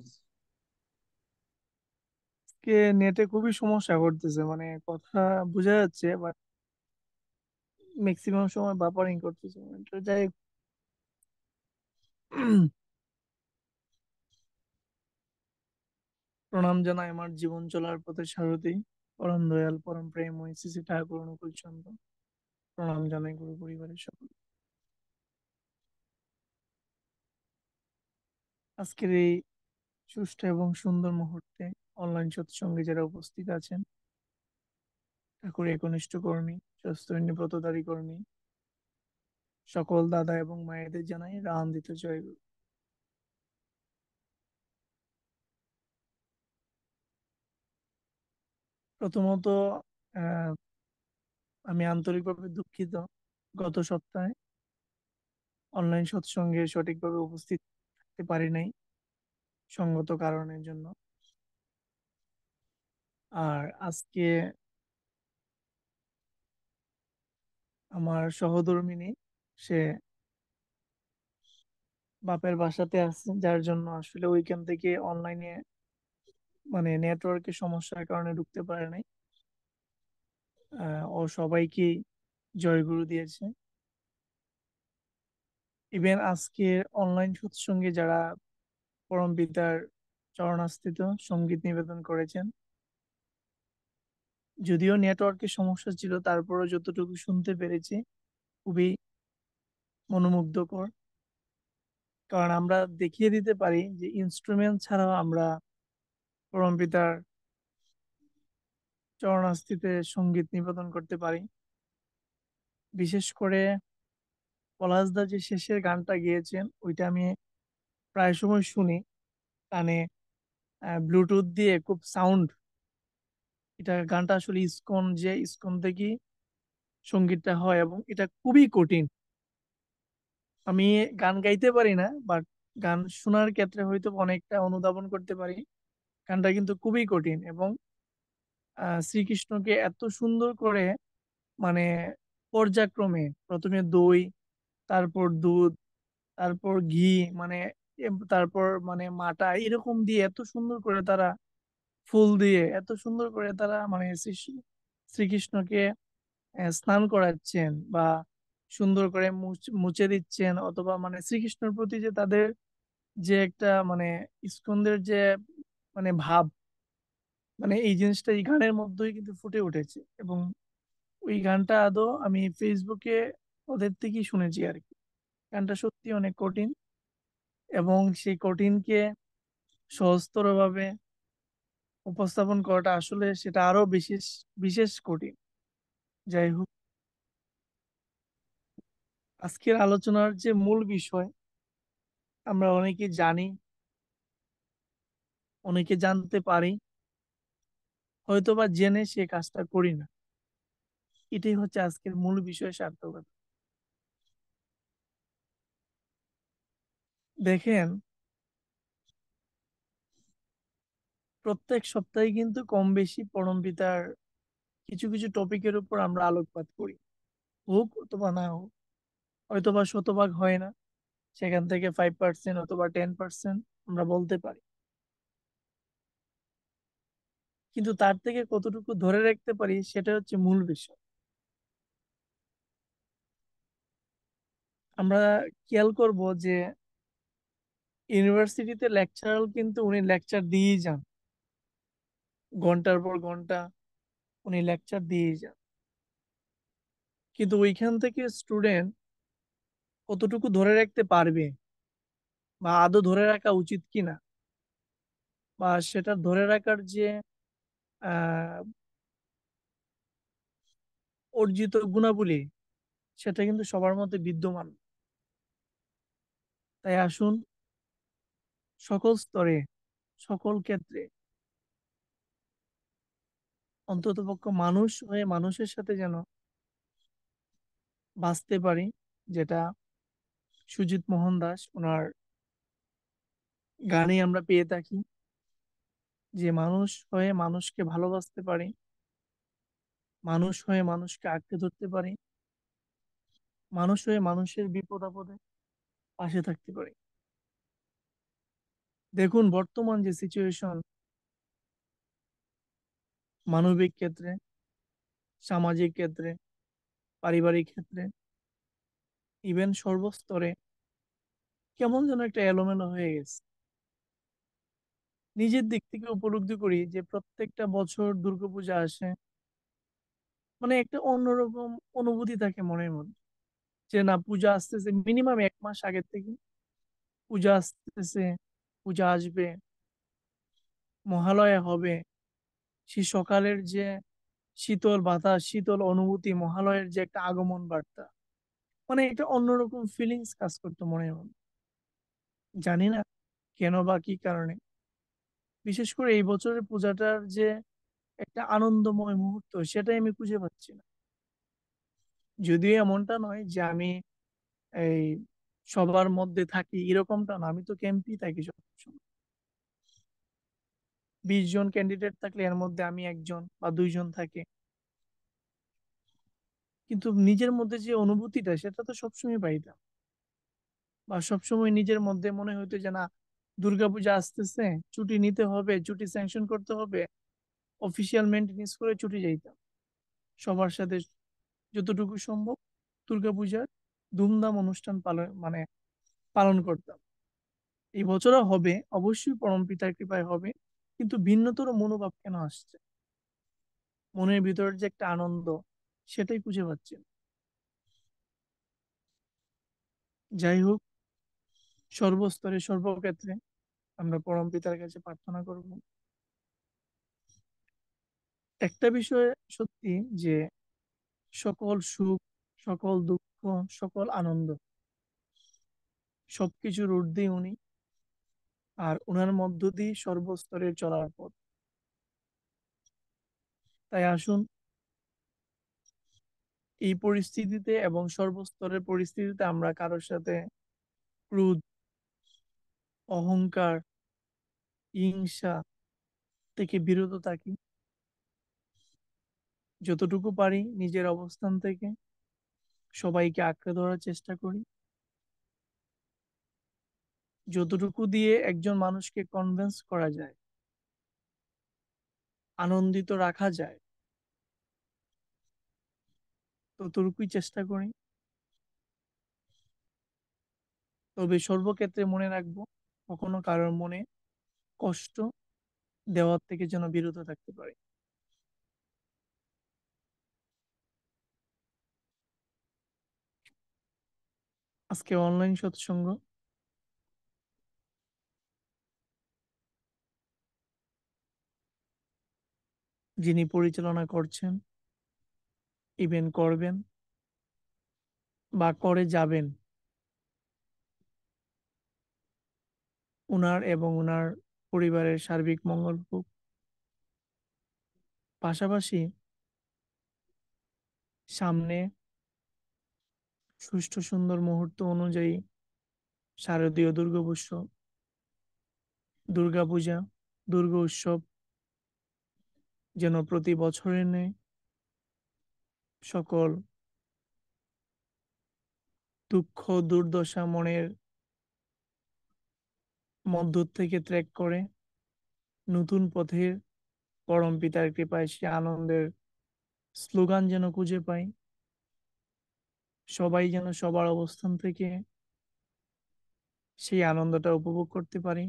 Speaker 4: কে নেটে খুবই সমস্যা করতেছে, মানে কথা বোঝা যাচ্ছে বাট ম্যাক্সিমাম সময় বাপারিং করতেছে। তো যাই হোক, প্রণাম জানাই আমার জীবন চলার পথে সারথি পরম দয়াল পরম প্রেমময় শ্রী শ্রী ঠাকুর অনুকূল চন্দ্র। প্রণাম জানাই গুরু পরিবারের সকল। আজকের এই সুষ্ঠু এবং সুন্দর মুহূর্তে অনলাইন সৎসঙ্গে যারা উপস্থিত আছেন, ঠাকুর একনিষ্ঠ কর্মী, শাস্ত্রীয় ব্রতধারী কর্মী, সকল দাদা এবং মায়েদের জানাই রামদিত জয়গুরু। প্রথমত আহ, আমি আন্তরিকভাবে দুঃখিত, গত সপ্তাহে অনলাইন সৎসঙ্গে সঠিকভাবে উপস্থিত থাকতে পারি নাই সঙ্গত কারণের জন্য। আর আজকে আমার সহধর্মিণী, সে বাপের বাসাতে আছে, যার জন্য আসলে ওইখান থেকে অনলাইনে মানে নেটওয়ার্কের সমস্যার কারণে ঢুকতে পারে নাই। ও সবাইকে জয়গুরু দিয়েছে। ইভেন আজকে অনলাইন সৎসঙ্গে যারা পরম পিতার চরণাস্থিত সঙ্গীত নিবেদন করেছেন, যদিও নেটওয়ার্কের সমস্যা ছিল তারপরও যতটুকু শুনতে পেরেছি খুবই মনোমুগ্ধকর। কারণ আমরা দেখিয়ে দিতে পারি যে ইনস্ট্রুমেন্ট ছাড়াও আমরা পরম পিতার চরণাস্থিতে সঙ্গীত নিবেদন করতে পারি। বিশেষ করে পলাশদা যে শেষের গানটা গেয়েছেন ওইটা আমি প্রায় সময় শুনি কানে, ব্লুটুথ দিয়ে খুব সাউন্ড। এটা গানটা আসলে ইসকন, যে ইসকন থেকে সঙ্গীতটা হয় এবং এটা খুবই কঠিন। আমি গান গাইতে পারি না, বাট গান শোনার ক্ষেত্রে হয়তো অনেকটা অনুধাবন করতে পারি। গানটা কিন্তু খুবই কঠিন এবং শ্রীকৃষ্ণকে এত সুন্দর করে মানে পর্যায়ক্রমে প্রথমে দই, তারপর দুধ, তারপর ঘি, মানে তারপর মানে মাটা এরকম দিয়ে এত সুন্দর করে তারা, ফুল দিয়ে এত সুন্দর করে তারা মানে শ্রীকৃষ্ণকে স্নান করাচ্ছেন বা সুন্দর করে মুছে দিচ্ছেন, অথবা মানে শ্রীকৃষ্ণের প্রতি যে তাদের যে একটা মানে ইস্কনদের যে মানে ভাব, মানে এই জিনিসটা এই গানের মধ্যেই কিন্তু ফুটে উঠেছে। এবং ওই গানটা আদৌ আমি ফেসবুকে ওদের থেকেই শুনেছি আর কি। গানটা সত্যি অনেক কঠিন এবং সেই কঠিনকে সহজতর ভাবে উপস্থাপন করাটা আসলে সেটা আরো বিশেষ বিশেষ কঠিন। যাই হোক, আজকের আলোচনার যে মূল বিষয়, আমরা অনেকে জানি, অনেকে জানতে পারি, হয়তোবা জেনে সে কাজটা করি না। এটাই হচ্ছে আজকের মূল বিষয়, সার্থকতা। দেখেন, প্রত্যেক সপ্তাহে কিন্তু কম বেশি পরম পিতার কিছু কিছু টপিকের উপর আমরা আলোকপাত করি, হোক অথবা না হোক। হয়তোবা শতভাগ হয় না, সেখান থেকে 5% অথবা 10% আমরা বলতে পারি। কিন্তু তার থেকে কতটুকু ধরে রাখতে পারি সেটা হচ্ছে মূল বিষয়। আমরা খেয়াল করব যে ইউনিভার্সিটিতে লেকচারার কিন্তু উনি লেকচার দিয়েই যান, ঘন্টার পর ঘন্টা উনি লেকচার দিয়েই যান। কিন্তু ওইখান থেকে স্টুডেন্ট কতটুকু ধরে রাখতে পারবে বা আদৌ ধরে রাখা উচিত কিনা, বা সেটা ধরে রাখার যে আহ অর্জিত গুণাবলী, সেটা কিন্তু সবার মধ্যে বিদ্যমান। তাই আসুন সকল স্তরে, সকল ক্ষেত্রে অন্ততপক্ষ মানুষ হয়ে মানুষের সাথে যেন বাঁচতে পারি, যেটা সুজিত মোহন দাস ওনার গানে আমরা পেয়ে থাকি, যে মানুষ হয়ে মানুষকে ভালোবাসতে পারি, মানুষ হয়ে মানুষকে আঁকড়ে ধরতে পারি, মানুষ হয়ে মানুষের বিপদ আপদে পাশে থাকতে পারি। দেখুন বর্তমান যে সিচুয়েশন, মানবিক ক্ষেত্রে, সামাজিক ক্ষেত্রে, পারিবারিক ক্ষেত্রে, ইভেন সর্বস্তরে কেমন যেন একটা এলোমেলো হয়ে গেছে। নিজের দিক থেকে উপলব্ধি করি যে প্রত্যেকটা বছর দুর্গাপূজা আসে, মানে একটা অন্যরকম অনুভূতি থাকে মনের মধ্যে, যে না পূজা আসতেছে, মিনিমাম 1 মাস আগের থেকে পূজা আসতেছে, পূজা আসবে, মহালয়া হবে। সেই সকালের যে শীতল বাতাস, শীতল অনুভূতি, মহালয়ের যে একটা আগমন বার্তা, মানে একটা অন্যরকম ফিলিংস কাজ করতো মনের মধ্যে। জানি না কেন বা কি কারণে, বিশেষ করে এই বছরের পূজাটার যে একটা আনন্দময় মুহূর্ত, সেটাই আমি খুঁজে পাচ্ছি না। যদিও এমনটা নয় যে আমি এই সবার মধ্যে থাকি, এরকমটা না, আমি তো ক্যাম্পেই থাকি সবসময়। 20 জন ক্যান্ডিডেট থাকলে এর মধ্যে আমি 1 জন বা 2 জন থাকে, কিন্তু নিজের মধ্যে যে অনুভূতিটা সেটা তো সবসময় পাইতাম। বা সবসময় নিজের মধ্যে মনে হইতো যে না, দুর্গাপূজা আসতেছে, ছুটি নিতে হবে, ছুটি স্যাংশন করতে হবে, অফিসিয়াল মেনটেনেন্স করে ছুটি যাইতাম সবার সাথে যতটুকু সম্ভব। দুর্গাপূজার ধুমধাম অনুষ্ঠান পালন করতাম। এই বছরও হবে, অবশ্যই পরম পিতার কৃপায় হবে, কিন্তু ভিন্নতর মনোভাব কেন আসছে? মনের ভিতরের যে একটা আনন্দ, সেটাই খুঁজে পাচ্ছি না। যাই হোক, সর্বস্তরে সর্বক্ষেত্রে আমরা পরম পিতার কাছে প্রার্থনা করব। একটা বিষয় সত্যি, যে সকল সুখ, সকল দুঃখ, সকল আনন্দ, সবকিছুর ঊর্ধ্বে উনি, আর ওনার মধ্য দিয়ে সর্বস্তরের চলার পথ। তাই আসুন এই পরিস্থিতিতে এবং সর্বস্তরের পরিস্থিতিতে আমরা কারোর সাথে ক্রোধ, অহংকার, হিংসা থেকে বিরত থাকি। যতটুকু পারি নিজের অবস্থান থেকে সবাইকে আঁকড়ে ধরার চেষ্টা করি। যতটুকু দিয়ে একজন মানুষকে কনভিন্স করা যায়, আনন্দিত রাখা যায়, ততটুকুই চেষ্টা করি। তবে সর্বক্ষেত্রে মনে রাখবো, কখনো কারোর মনে কষ্ট দেওয়ার থেকে যেন বিরত থাকতে পারি। আজকে অনলাইন সৎসঙ্গ যিনি পরিচালনা করছেন, ইভেন্ট করবেন বা করে যাবেন, ওনার এবং ওনার পরিবারের সার্বিক মঙ্গল হোক। পাশাপাশি সামনে সুষ্ঠু সুন্দর মুহূর্ত অনুযায়ী শারদীয় দুর্গাপূজা, দুর্গা উৎসব যেন প্রতি বছরের ন্যায় সকল দুঃখ দুর্দশা মনের মধ্য থেকে ত্যাগ করে নতুন পথের পরম পিতার কৃপায় সে আনন্দের স্লোগান যেন খুঁজে পাই। সবাই যেন সবার অবস্থান থেকে সেই আনন্দটা উপভোগ করতে পারি,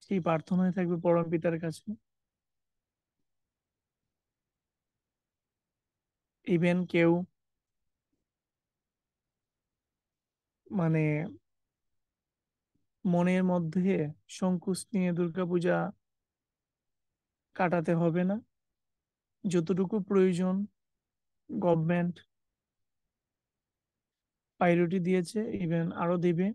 Speaker 4: সেই প্রার্থনায় থাকবে পরম পিতার কাছে। ইভেন কেউ মানে মনের মধ্যে সংকোচ নিয়ে দুর্গাপূজা কাটাতে হবে না। যতটুকু প্রয়োজন গভর্নমেন্ট প্রায়োরিটি দিয়েছে, ইভেন আরো দিবে।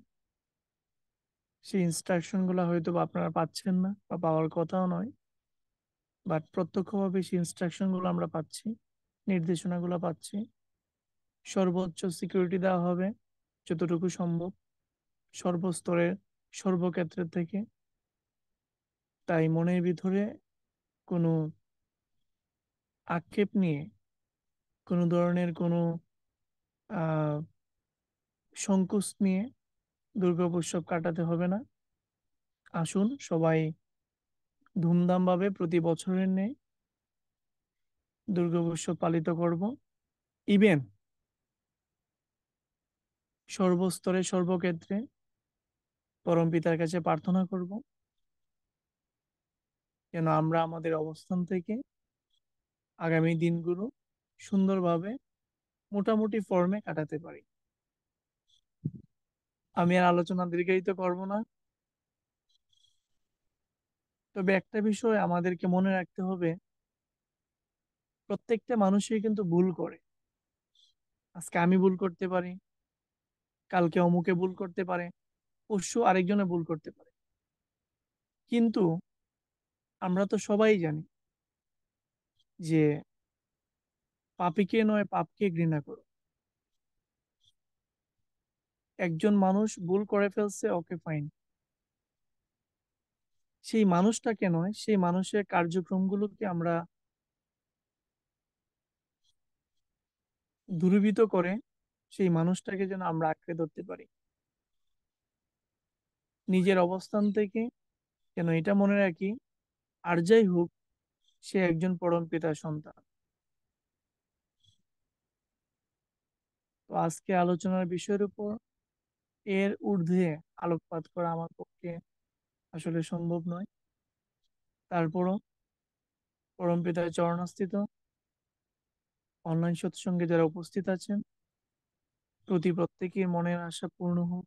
Speaker 4: সেই ইনস্ট্রাকশন গুলো হয়তো বা আপনারা পাচ্ছেন না বা পাওয়ার কথাও নয়, বাট প্রত্যক্ষভাবে সেই ইনস্ট্রাকশন গুলো আমরা পাচ্ছি, নির্দেশনা গুলো পাচ্ছি। সর্বোচ্চ সিকিউরিটি দেওয়া হবে যতটুকু সম্ভব, সর্বস্তরের সর্বক্ষেত্রের থেকে। তাই মনের ভিতরে কোনো আক্ষেপ নিয়ে, কোনো ধরনের কোনো আহ সংকোচ নিয়ে দুর্গোৎসব কাটাতে হবে না। আসুন সবাই ধুমধাম ভাবে প্রতি বছরের ন্যায় দুর্গোৎসব পালিত করব। ইভেন সর্বস্তরে সর্বক্ষেত্রে পরম পিতার কাছে প্রার্থনা করব যেন আমরা আমাদের অবস্থান থেকে আগামী দিনগুলো সুন্দরভাবে মোটামুটি ফর্মে কাটাতে পারি। আমি আর আলোচনা দীর্ঘায়িত করব না, তবে একটা বিষয় আমাদেরকে মনে রাখতে হবে, প্রত্যেকটা মানুষই কিন্তু ভুল করে। আজকে আমি ভুল করতে পারি, কালকে অমুকে ভুল করতে পারে, পরশু আরেকজনে ভুল করতে পারে। কিন্তু আমরা তো সবাই জানি যে পাপীকে নয় পাপকে ঘৃণা করো। একজন মানুষ ভুল করে ফেলছে, ওকে ফাইন, সেই মানুষটাকে নয়, সেই মানুষের কার্যক্রমগুলোকে আমরা দূরীভূত করে সেই মানুষটাকে যেন আমরা আঁকড়ে ধরতে পারি। নিজের অবস্থান থেকে যেন এটা মনে রাখি, আর যাই হোক সে একজন পরম পিতার সন্তান। তো আজকে আলোচনার বিষয়ের উপর এর ঊর্ধ্বে আলোকপাত করা আমার পক্ষে আসলে সম্ভব নয়। তারপরও পরম পিতার চরণস্থিত অনলাইন সৎসঙ্গে যারা উপস্থিত আছেন, প্রত্যেকের মনের আশা পূর্ণ হোক।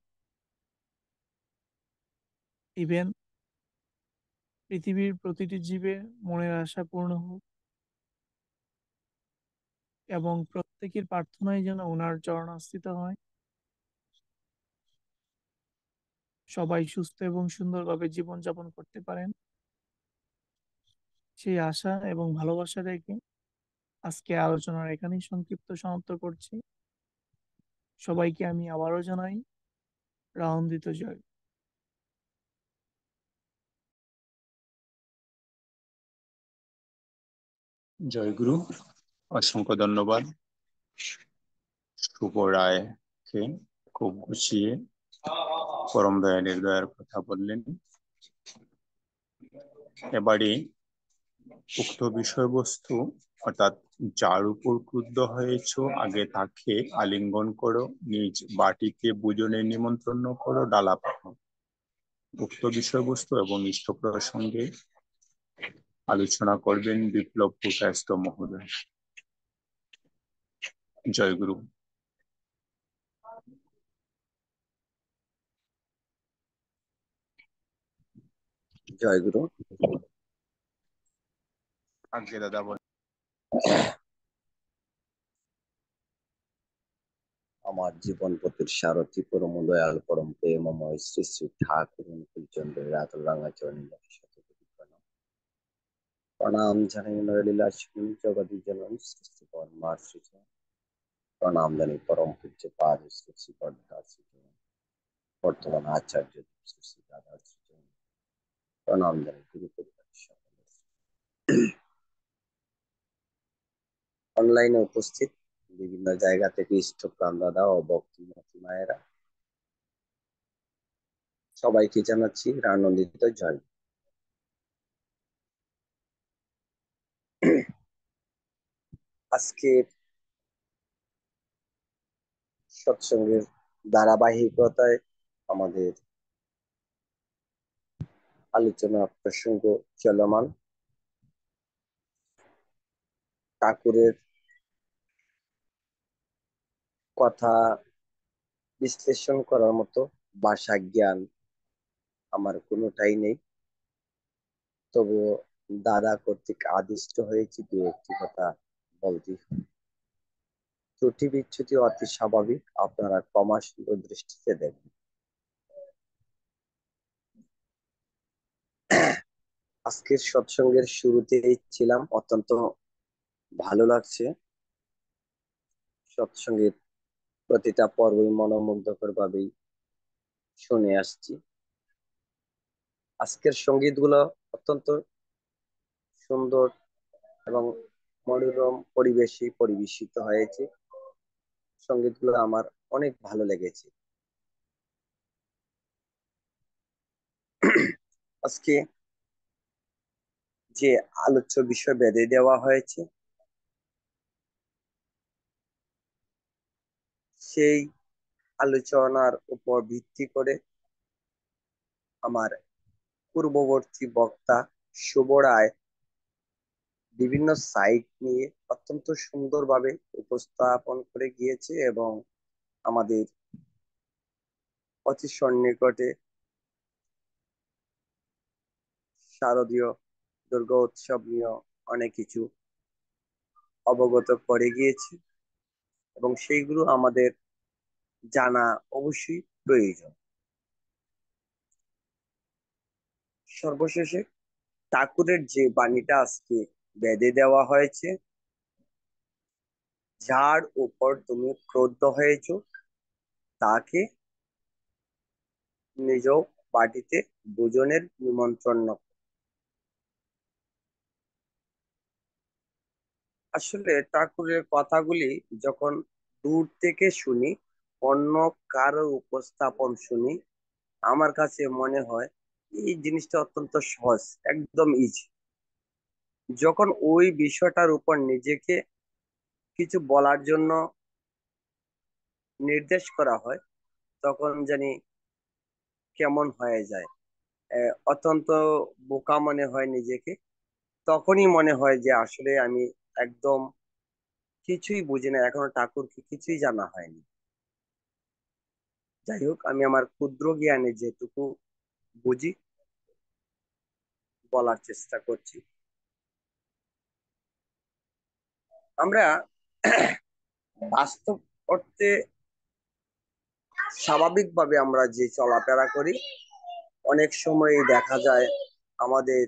Speaker 4: ইভেন পৃথিবীর প্রতিটি জীবের মনের আশা পূর্ণ হোক, এবং প্রত্যেকের প্রার্থনায় যেন ওনার চরণাস্থিত হয়। সবাই সুস্থ এবং সুন্দরভাবে জীবনযাপন করতে পারেন, সেই আশা এবং ভালোবাসা রেখে আজকে আলোচনার এখানেই সংক্ষিপ্ত সমাপ্ত করছি। সবাইকে আমি আবারও জানাই রাউন্দিত জয়।
Speaker 2: জয়গুরু, অসংখ্য ধন্যবাদ। শুভ রায়কে খুব গুছিয়ে পরম দয়া নির্দয়ার কথা বললেন। এবারে উক্ত বিষয়বস্তু, অর্থাৎ যার উপর ক্রুদ্ধ হয়েছ আগে তাকে আলিঙ্গন করো, নিজ বাটিতে ভোজনের নিমন্ত্রণ করো, ডালা পাঠাও। উক্ত বিষয়বস্তু এবং ইষ্ট প্রসঙ্গে আলোচনা করবেন বিপ্লব পুরকায়স্থ মহোদয়। জয়গুরু।
Speaker 5: জয়গুরু।
Speaker 2: আজকে দাদা বল।
Speaker 5: আমার জীবন পথের সারথী পরম দয়াল পরম প্রেমময় শ্রী শ্রী ঠাকুর অনুকূলচন্দ্রের রাতুল রাঙাচরণী প্রণাম জানাই নরলীলা জগদী জননী শ্রী শ্রী পরমা শ্রী প্রণাম জানাই পরম পূজ্য পাদ শ্রী শ্রী বর্ধা শ্রী বর্তমান আচার্য শ্রী শ্রী দাদা শ্রী প্রণাম জানাই গুরু পরিবার সকলের। অনলাইনে উপস্থিত বিভিন্ন জায়গা থেকে ইষ্টপ্রাণ দাদা ও ভক্তিমতী মায়েরা, সবাইকে জানাচ্ছি আনন্দিত জয়। আজকে সৎসঙ্গের ধারাবাহিকতায় আমাদের আলোচনা প্রসঙ্গ চলমান। ঠাকুরের কথা বিশ্লেষণ করার মতো ভাষা জ্ঞান আমার কোনোটাই নেই, তবু দাদা কর্তৃক আদিষ্ট হয়েছি দু একটি কথা বলতে। ত্রুটি বিচ্যুতি অতি স্বাভাবিক, আপনারা ক্ষমাসুন্দর দৃষ্টিতে দেখবেন। আজকের সৎসঙ্গের শুরুতেই ছিলাম, অত্যন্ত ভালো লাগছে। সৎসঙ্গের প্রতিটা পর্বই মনোমুগ্ধকর ভাবেই শুনে আসছি। আজকের সঙ্গীত গুলো অত্যন্ত সুন্দর এবং মনোরম পরিবেশে পরিবেশিত হয়েছে। সঙ্গীত গুলো আমার অনেক ভালো লেগেছে। আজকে যে আলোচ্য বিষয় বেঁধে দেওয়া হয়েছে সেই আলোচনার উপর ভিত্তি করে আমার পূর্ববর্তী বক্তা শুভ রায় বিভিন্ন সাইট নিয়ে অত্যন্ত সুন্দরভাবে উপস্থাপন করে গিয়েছে এবং আমাদের অতি সন্নিকটে শারদীয় দুর্গা উৎসব নিয়ে অনেক কিছু অবগত করে গিয়েছে এবং সেইগুলো আমাদের জানা অবশ্যই প্রয়োজন। সর্বশেষে ঠাকুরের যে বাণীটা আজকে বেঁধে দেওয়া হয়েছে, যার উপর তুমি ক্রুদ্ধ হয়েছ তাকে নিজ বাটিতে ভোজনের নিমন্ত্রণ না। আসলে ঠাকুরের কথাগুলি যখন দূর থেকে শুনি, অন্য কারো উপস্থাপন শুনি, আমার কাছে মনে হয় এই জিনিসটা অত্যন্ত সহজ, একদম ইজি। যখন ওই বিষয়টার উপর নিজেকে কিছু বলার জন্য নির্দেশ করা হয় তখন জানি কেমন হয়ে যায়, অত্যন্ত বোকা মনে হয় নিজেকে। তখনই মনে হয় যে আসলে আমি একদম কিছুই বুঝি না, এখনো ঠাকুরকে কিছুই জানা হয়নি। যাই হোক, আমি আমার ক্ষুদ্র জ্ঞানে যেটুকু বুঝি বলার চেষ্টা করছি। আমরা বাস্তব অর্থে স্বাভাবিকভাবে আমরা যে চলাফেরা করি, অনেক সময় দেখা যায় আমাদের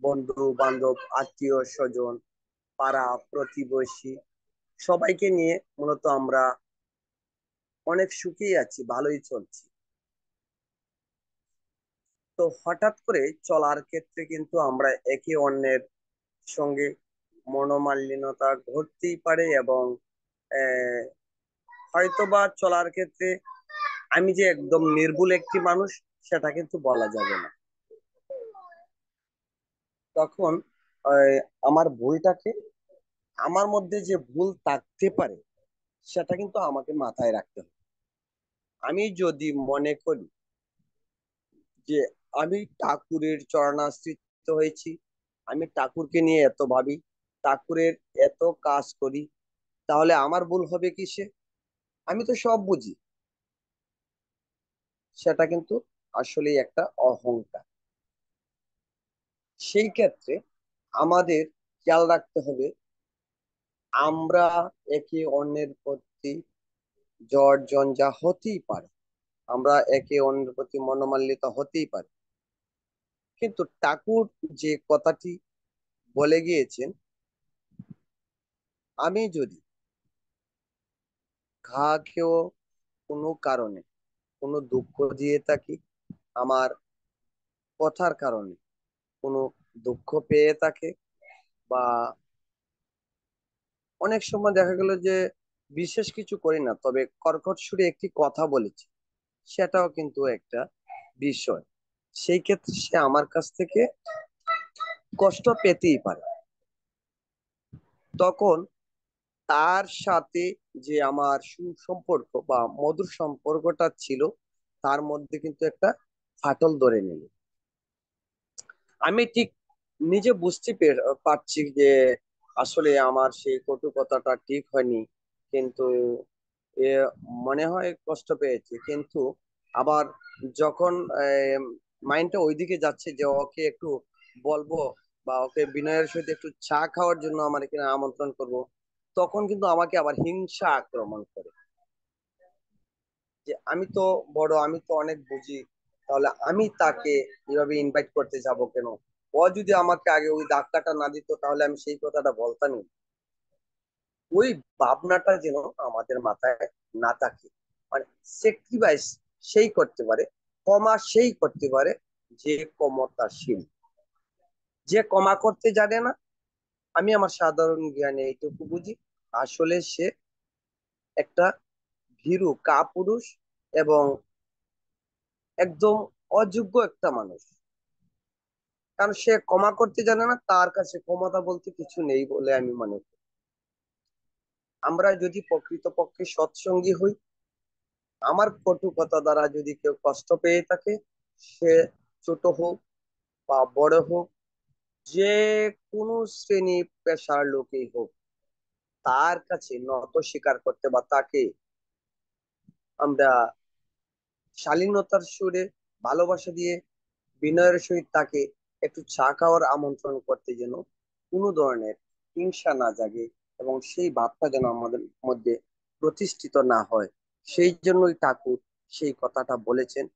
Speaker 5: বন্ধু বান্ধব, আত্মীয় স্বজন, পাড়া প্রতিবেশী সবাইকে নিয়ে মূলত আমরা অনেক সুখেই আছি, ভালোই চলছি। তো হঠাৎ করে চলার ক্ষেত্রে কিন্তু আমরা একে অন্যের সঙ্গে মনোমালিন্যতা ঘটতেই পারে এবং আহ, হয়তোবা চলার ক্ষেত্রে আমি যে একদম নির্ভুল একটি মানুষ সেটা কিন্তু বলা যাবে না। তখন আহ, আমার ভুলটাকে, আমার মধ্যে যে ভুল থাকতে পারে সেটা কিন্তু আমাকে মাথায় রাখতে হবে। আমি যদি মনে করি যে আমি ঠাকুরের চরণাশ্রিত হয়েছি, আমি ঠাকুরকে নিয়ে এত ভাবি, ঠাকুরের এত কাজ করি, তাহলে আমার ভুল হবে কিসে? আমি তো সব বুঝি। সেটা কিন্তু আসলেই একটা অহংকার। সেই ক্ষেত্রে আমাদের খেয়াল রাখতে হবে আমরা একে অন্যের প্রতি ঝড় ঝঞ্ঝা হতেই পারে, আমরা একে অন্যের প্রতি মনোমালিন্য হতেই পারে, কিন্তু ঠাকুর যে কথাটি বলে গিয়েছেন, আমি যদি কাকেও কোনো কারণে কোনো দুঃখ দিয়ে থাকি, আমার কথার কারণে কোনো দুঃখ পেয়ে থাকে, বা অনেক সময় দেখা গেল যে বিশেষ কিছু করি না, তবে কর্কট সুরে একটি কথা বলেছি, সেটাও কিন্তু একটা বিষয়। সেই ক্ষেত্রে সে আমার কাছ থেকে কষ্ট পেতেই পারে। তখন তার সাথে যে আমার সুসম্পর্ক বা মধুর সম্পর্কটা ছিল, তার মধ্যে কিন্তু একটা ফাটল ধরে নিল। আমি ঠিক নিজে বুঝতে পারছি যে আসলে আমার সেই কটু কথাটা ঠিক হয়নি, কিন্তু এ মনে হয় কষ্ট পেয়েছে। কিন্তু আবার যখন মাইন্ডটা ওইদিকে যাচ্ছে যে ওকে একটু বলবো বা ওকে বিনয়ের সহিত একটু চা খাওয়ার জন্য আমার এখানে আমন্ত্রণ করব, তখন কিন্তু আমাকে আবার হিংসা আক্রমণ করে যে আমি তো বড়, আমি তো অনেক বুঝি, তাহলে আমি তাকে এভাবে ইনভাইট করতে যাব কেন? ও যদি আমাকে আগে ওই ধাক্কাটা না দিত তাহলে আমি সেই কথাটা বলতামই না। ওই ভাবনাটা যেন আমাদের মাথায় না থাকে। মানে স্যাক্রিফাইস সেই করতে পারে, ক্ষমা সেই করতে পারে যে ক্ষমতাশীল। যে ক্ষমা করতে জানে না, আমি আমার সাধারণ জ্ঞানে এইটুকু বুঝি, আসলে সে একটা ভীরু কাপুরুষ এবং একদম অযোগ্য একটা মানুষ। কারণ সে ক্ষমা করতে জানে না, তার কাছে ক্ষমতা বলতে কিছু নেই বলে আমি মনে করি। আমরা যদি প্রকৃতপক্ষে সৎসঙ্গী হই, আমার কটু কথা দ্বারা যদি কেউ কষ্ট পেয়ে থাকে, সে ছোট হোক বা বড় হোক, যে কোনো শ্রেণী পেশার লোকই হোক, তার কাছে নত স্বীকার করতে বা তাকে আমরা শালীনতার সুরে ভালোবাসা দিয়ে বিনয়ের সহিত তাকে একটু চা খাওয়ার আমন্ত্রণ করতে, যেন কোনো ধরনের হিংসা না জাগে এবং সেই ভাবটা যেন আমাদের মধ্যে প্রতিষ্ঠিত না হয়, সেই জন্যই ঠাকুর সেই কথাটা বলেছেন।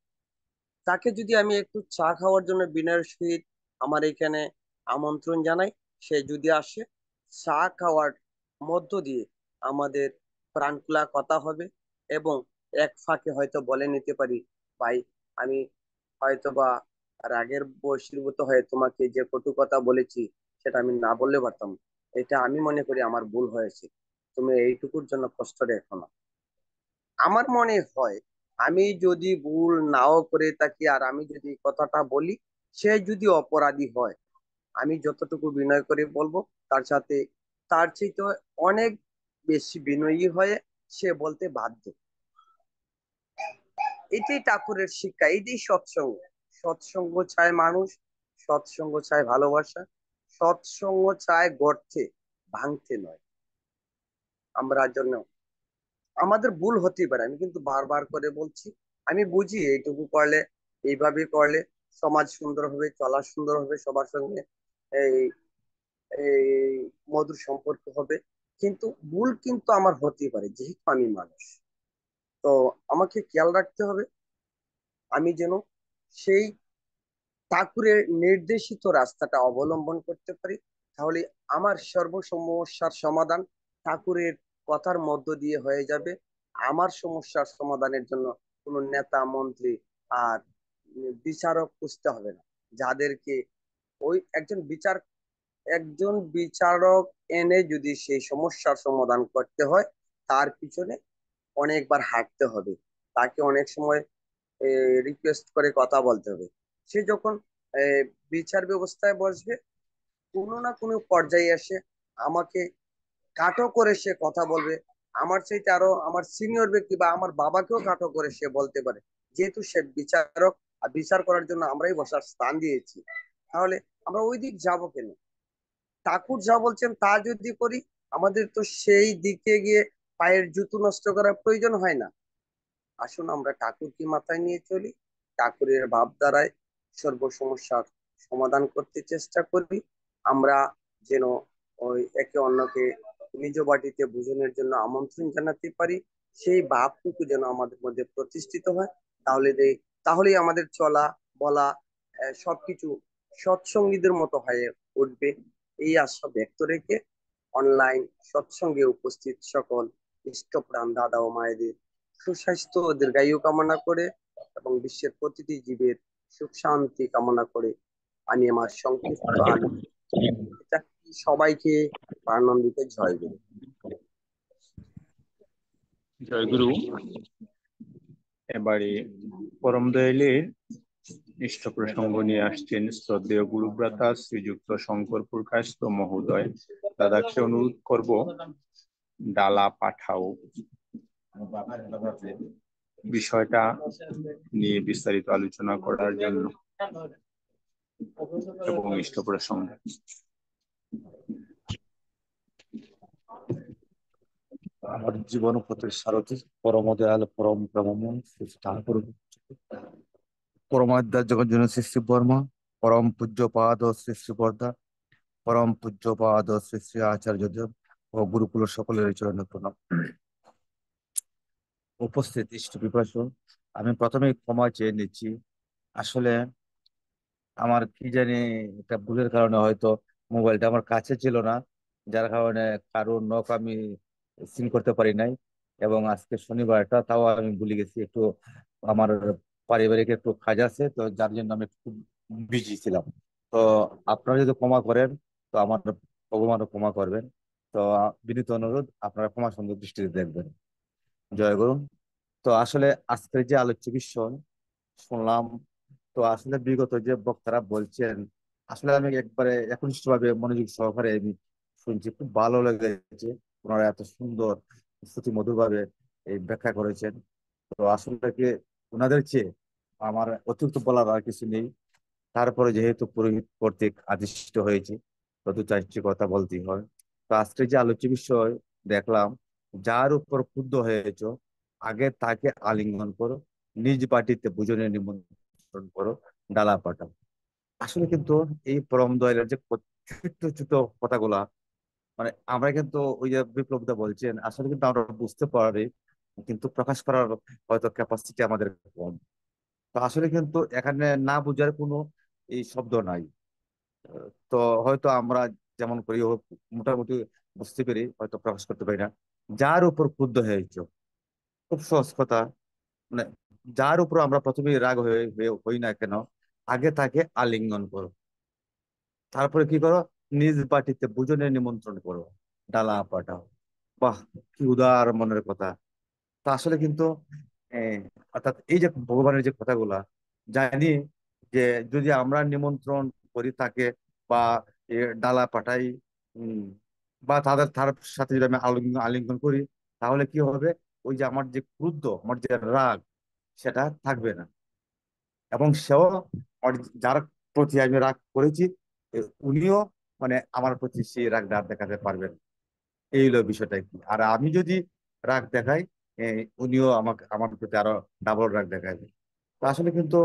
Speaker 5: তাকে যদি আমি একটু চা খাওয়ার জন্য বিনয়ের সহিত আমার এখানে আমন্ত্রণ জানাই, সে যদি আসে, চা খাওয়ার মধ্য দিয়ে আমাদের প্রাণ খোলা কথা হবে এবং এক ফাঁকে হয়তো বলে নিতে পারি, ভাই আমি হয়তো বা রাগের বশীভূত হয়ে তোমাকে যে কটু কথা বলেছি সেটা আমি না বললে পারতাম, এটা আমি মনে করি আমার ভুল হয়েছে, তুমি এইটুকুর জন্য কষ্ট রেখো না। আমার মনে হয় আমি যদি ভুল নাও করে থাকি আর আমি যদি কথাটা বলি, সে যদি অপরাধী হয়, আমি যতটুকু বিনয় করে বলবো, তার সাথে তার চাইতে অনেক বেশি বিনয়ী হয়ে সে বলতে বাধ্য। এটাই ঠাকুরের শিক্ষা, এটাই সৎসঙ্গ। সৎসঙ্গ চায় মানুষ, সৎসঙ্গ চায় ভালোবাসা, সৎসঙ্গ চায় গড়তে, ভাঙতে নয়। আমরা জন্য আমাদের ভুল হতেই পারে, আমি কিন্তু বারবার করে বলছি, আমি বুঝি এইটুকু করলে, এইভাবে করলে সমাজ সুন্দর হবে, চলা সুন্দর হবে, সবার সঙ্গে এই এই মধুর সম্পর্ক হবে, কিন্তু ভুল কিন্তু আমার হতেই পারে, যেহেতু আমি মানুষ। তো আমাকে খেয়াল রাখতে হবে আমি যেন সেই ঠাকুরের নির্দেশিত রাস্তাটা অবলম্বন করতে পারি, তাহলে আমার সর্ব সমস্যার সমাধান ঠাকুরের কথার মধ্য দিয়ে হয়ে যাবে। আমার সমস্যার সমাধানের জন্য কোনো নেতা মন্ত্রী আর বিচারক খুঁজতে হবে না, যাদেরকে ওই একজন বিচারক এনে যদি সেই সমস্যার সমাধান করতে হয়, তার পিছনে অনেকবার হাঁটতে হবে, তাকে অনেক সময় রিকোয়েস্ট করে কথা বলতে হবে। সে যখন বিচার ব্যবস্থায় বসবে, কোনো না কোনো পর্যায়ে এসে আমাকে কাটো করে সে কথা বলবে, আমার চাইতে আরো আমার সিনিয়র ব্যক্তি বা আমার বাবাকেও কাটো করে সে বলতে পারে, যেহেতু সে বিচারক, আর বিচার করার জন্য আমরাই বসার স্থান দিয়েছি, তাহলে আমরা ওই দিক যাবো কেন? ঠাকুর যা বলছেন তা যদি করি, আমাদের তো সেই দিকে গিয়ে পায়ের জুতো নষ্ট করার প্রয়োজন হয় না। আসুন আমরা ঠাকুরকে মাথায় নিয়ে চলি, ঠাকুরের ভাব দ্বারায় সর্ব সমস্যার সমাধান করতে চেষ্টা করি। আমরা যেন ওই একে অন্যকে নিজ বাটিতে ভোজনের জন্য আমন্ত্রণ জানাতে পারি, সেই ভাবটুকু যেন আমাদের মধ্যে প্রতিষ্ঠিত হয়। তাহলে তাহলেই আমাদের চলা বলা সবকিছু সৎসঙ্গীদের মতো হয়ে উঠবে। এই আশা ব্যক্ত রেখে অনলাইন সৎসঙ্গে উপস্থিত সকল ইষ্টপ্রাণ দাদা ও মায়েদের সুস্বাস্থ্য ও দীর্ঘায়ু কামনা করে এবং বিশ্বের প্রতিটি জীবের সুখ শান্তি কামনা করে আমি আমার সংক্ষিপ্ত আলোচনা সবাইকে আনন্দিত জয় গুরু।
Speaker 2: জয় গুরু। এবারে পরম দয়ালের ইষ্ট প্রসঙ্গ নিয়ে আসছেন শ্রদ্ধেয় গুরুভ্রাতা শ্রীযুক্ত শঙ্করপুর কায়স্থ মহোদয়। দাদাকে অনুরোধ করব ডালা পাঠাও বিষয়টা নিয়ে বিস্তারিত আলোচনা করার জন্য এবং ইষ্ট প্রসঙ্গ।
Speaker 6: আমার জীবন পথের সারথী পরম দয়াল পরম ব্রহ্মময় শ্রী ঠাকুর পরমাধ্যায় জগজ্জন শ্রী শ্রী বর্মা, পরম পূজ্যপাদ শ্রী শ্রী বর্দা, পরম পূজ্যপাদ শ্রী শ্রী আচার্যদেব ও গুরুকুল সকলের চরণে প্রণাম। উপস্থিত ইষ্ট বিপাস, আমি প্রথমে ক্ষমা চেয়ে নিচ্ছি। আসলে আমার কি জানি একটা ভুলের কারণে হয়তো মোবাইলটা আমার কাছে ছিল না, যার কারণে কারোর নখ আমি সিন করতে পারি নাই। এবং আজকে শনিবারটা, তাও আমি ভুলে গেছি একটু, আমার পারিবারিক একটু কাজ আছে, তো যার জন্য আমি একটু বিজি ছিলাম। তো আপনারা যদি ক্ষমা করেন, তো আমার ভগবানও ক্ষমা করবেন। তো বিনীত অনুরোধ, আপনারা ক্ষমা সুন্দর দৃষ্টিতে দেখবেন। জয় গুরু। তো আসলে আজকের যে আলোচ্য বিষয় শুনলাম, তো আসলে বিগত যে বক্তারা বলছেন আসলে আমি একবারে একনিষ্ঠভাবে মনোযোগ সহকারে আমি শুনছি, খুব ভালো লেগেছে। ওনারা এত সুন্দর শ্রুতি মধুর ভাবে এই ব্যাখ্যা করেছেন। তো আসলে কি ওনাদের চেয়ে আমার অতিরিক্ত বলার আর কিছু নেই। তারপরে যেহেতু পুরোহিত কর্তৃক আদিষ্ট হয়েছে, তো দু চারটি কথা বলতেই হয়। তো আজকে যে আলোচ্য বিষয় দেখলাম, যার উপর ক্ষুব্ধ হয়েছ আগে তাকে আলিঙ্গন করো, নিজ বাটিতে ভোজনে নিমন্ত্রণ করো, ডালা পাঠাও। আসলে কিন্তু এই পরম দয়ালের যে ছোট্ট ছোট কথাগুলা, মানে আমরা কিন্তু ওই যে বিপ্লব দা বলছেন, আসলে কিন্তু আমরা বুঝতে পারি, কিন্তু প্রকাশ করার হয়তো ক্যাপাসিটি আমাদের কম। তো আসলে কিন্তু এখানে না বুঝার কোনো এই শব্দ নাই। তো হয়তো আমরা যেমন করি মোটামুটি বুঝতে পেরে হয়তো প্রকাশ করতে পারি না। যার উপর ক্রুদ্ধ হয়েছ, খুব সহজ কথা, মানে যার উপর আমরা প্রথমে রাগ হই না কেন, আগে তাকে আলিঙ্গন করো, তারপরে কি করো, নিজ বাটিতে ভোজনের নিমন্ত্রণ করো, ডালা পাঠাও। বাহ, কি উদার মনের কথা! তা আসলে কিন্তু আহ, অর্থাৎ এই যে ভগবানের যে কথাগুলা, জানি যে যদি আমরা নিমন্ত্রণ করি তাকে, বা ডালা পাঠাই, উম, বা তার সাথে যদি আমি আলিঙ্গন করি, তাহলে কি হবে, ওই যে আমার যে ক্রুদ্ধ, আমার যে রাগ, সেটা থাকবে না। এবং সেও আমার যার প্রতি আমি রাগ করেছি, উনিও মানে আমার প্রতি সেই রাগটা আর দেখাতে পারবেন। এই হলো বিষয়টা কি। আর আমি যদি রাগ দেখাই, উনিও আমাকে আমার প্রতি আরো ডাবল রাগ দেখাবে। তো আসলে কিন্তু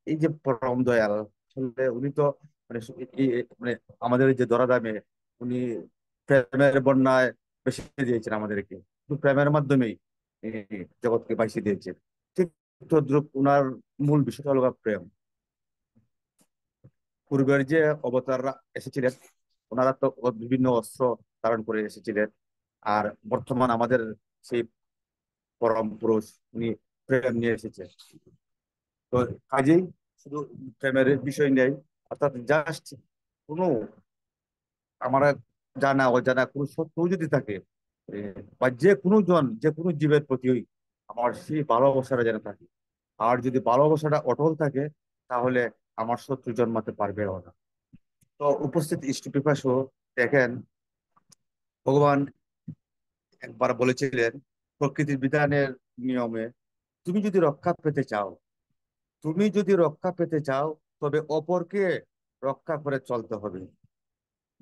Speaker 6: এই যে পরম দয়াল, আসলে উনি তো মানে মানে আমাদের এই যে ধরাধামে উনি প্রেমের বন্যায় বেসে দিয়েছেন আমাদেরকে, শুধু প্রেমের মাধ্যমেই জগৎকে বাঁচিয়ে দিয়েছেন। ঠিক তদ্রুপ উনার মূল বিষয়টা হলো প্রেম। পূর্বের যে অবতাররা এসেছিলেন, ওনারা তো বিভিন্ন অস্ত্র ধারণ করে এসেছিলেন। আর বর্তমান আমাদের সেই পরম পুরুষ, উনি প্রেম নিয়ে এসেছেন। তো কাজেই শুধু প্রেমের বিষয় নেই, অর্থাৎ জাস্ট কোনো আমার জানা অজানা কোনো শত্রু যদি থাকে, বা যে কোনো জন, যে কোনো জীবের প্রতি আমার সেই ভালোবাসাটা যেন থাকে। আর যদি ভালোবাসাটা অটল থাকে, তাহলে আমার শত্রু জন্মাতে পারবেও না। তো উপস্থিত ইষ্টপিপাসু, দেখেন, ভগবান একবার বলেছিলেন প্রকৃতির বিধানের নিয়মে, তুমি যদি রক্ষা পেতে চাও, তুমি যদি রক্ষা পেতে চাও, তবে অপরকে রক্ষা করে চলতে হবে।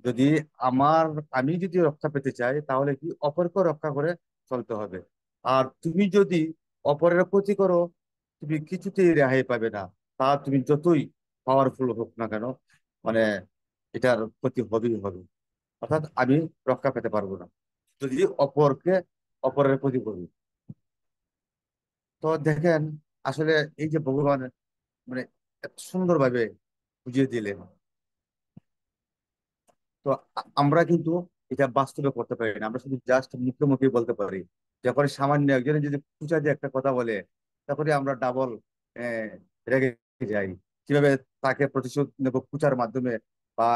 Speaker 6: যদি আমার আমি যদি রক্ষা পেতে চাই, তাহলে কি অপরকে রক্ষা করে চলতে হবে। আর তুমি যদি অপরের ক্ষতি করো, তুমি কিছুতেই রেহাই পাবে না। তা তুমি যতই পাওয়ারফুল হোক না কেন, মানে এটার ক্ষতি হবেই হবে। অর্থাৎ আমি রক্ষা পেতে পারবো না যদি অপরের ক্ষতি করি। তো দেখেন, আসলে এই যে ভগবান মানে এত সুন্দরভাবে বুঝিয়ে দিলেন। তো আমরা কিন্তু এটা বাস্তবে করতে পারি না, আমরা শুধু জাস্ট মুখে মুখে বলতে পারি। যখন সামান্য একজনে যদি খুঁচা দিয়ে একটা কথা বলে, তখনই আমরা ডাবল রেগে যাই। কিভাবে তাকে প্রতিশোধ নেব খুঁচার মাধ্যমে, বা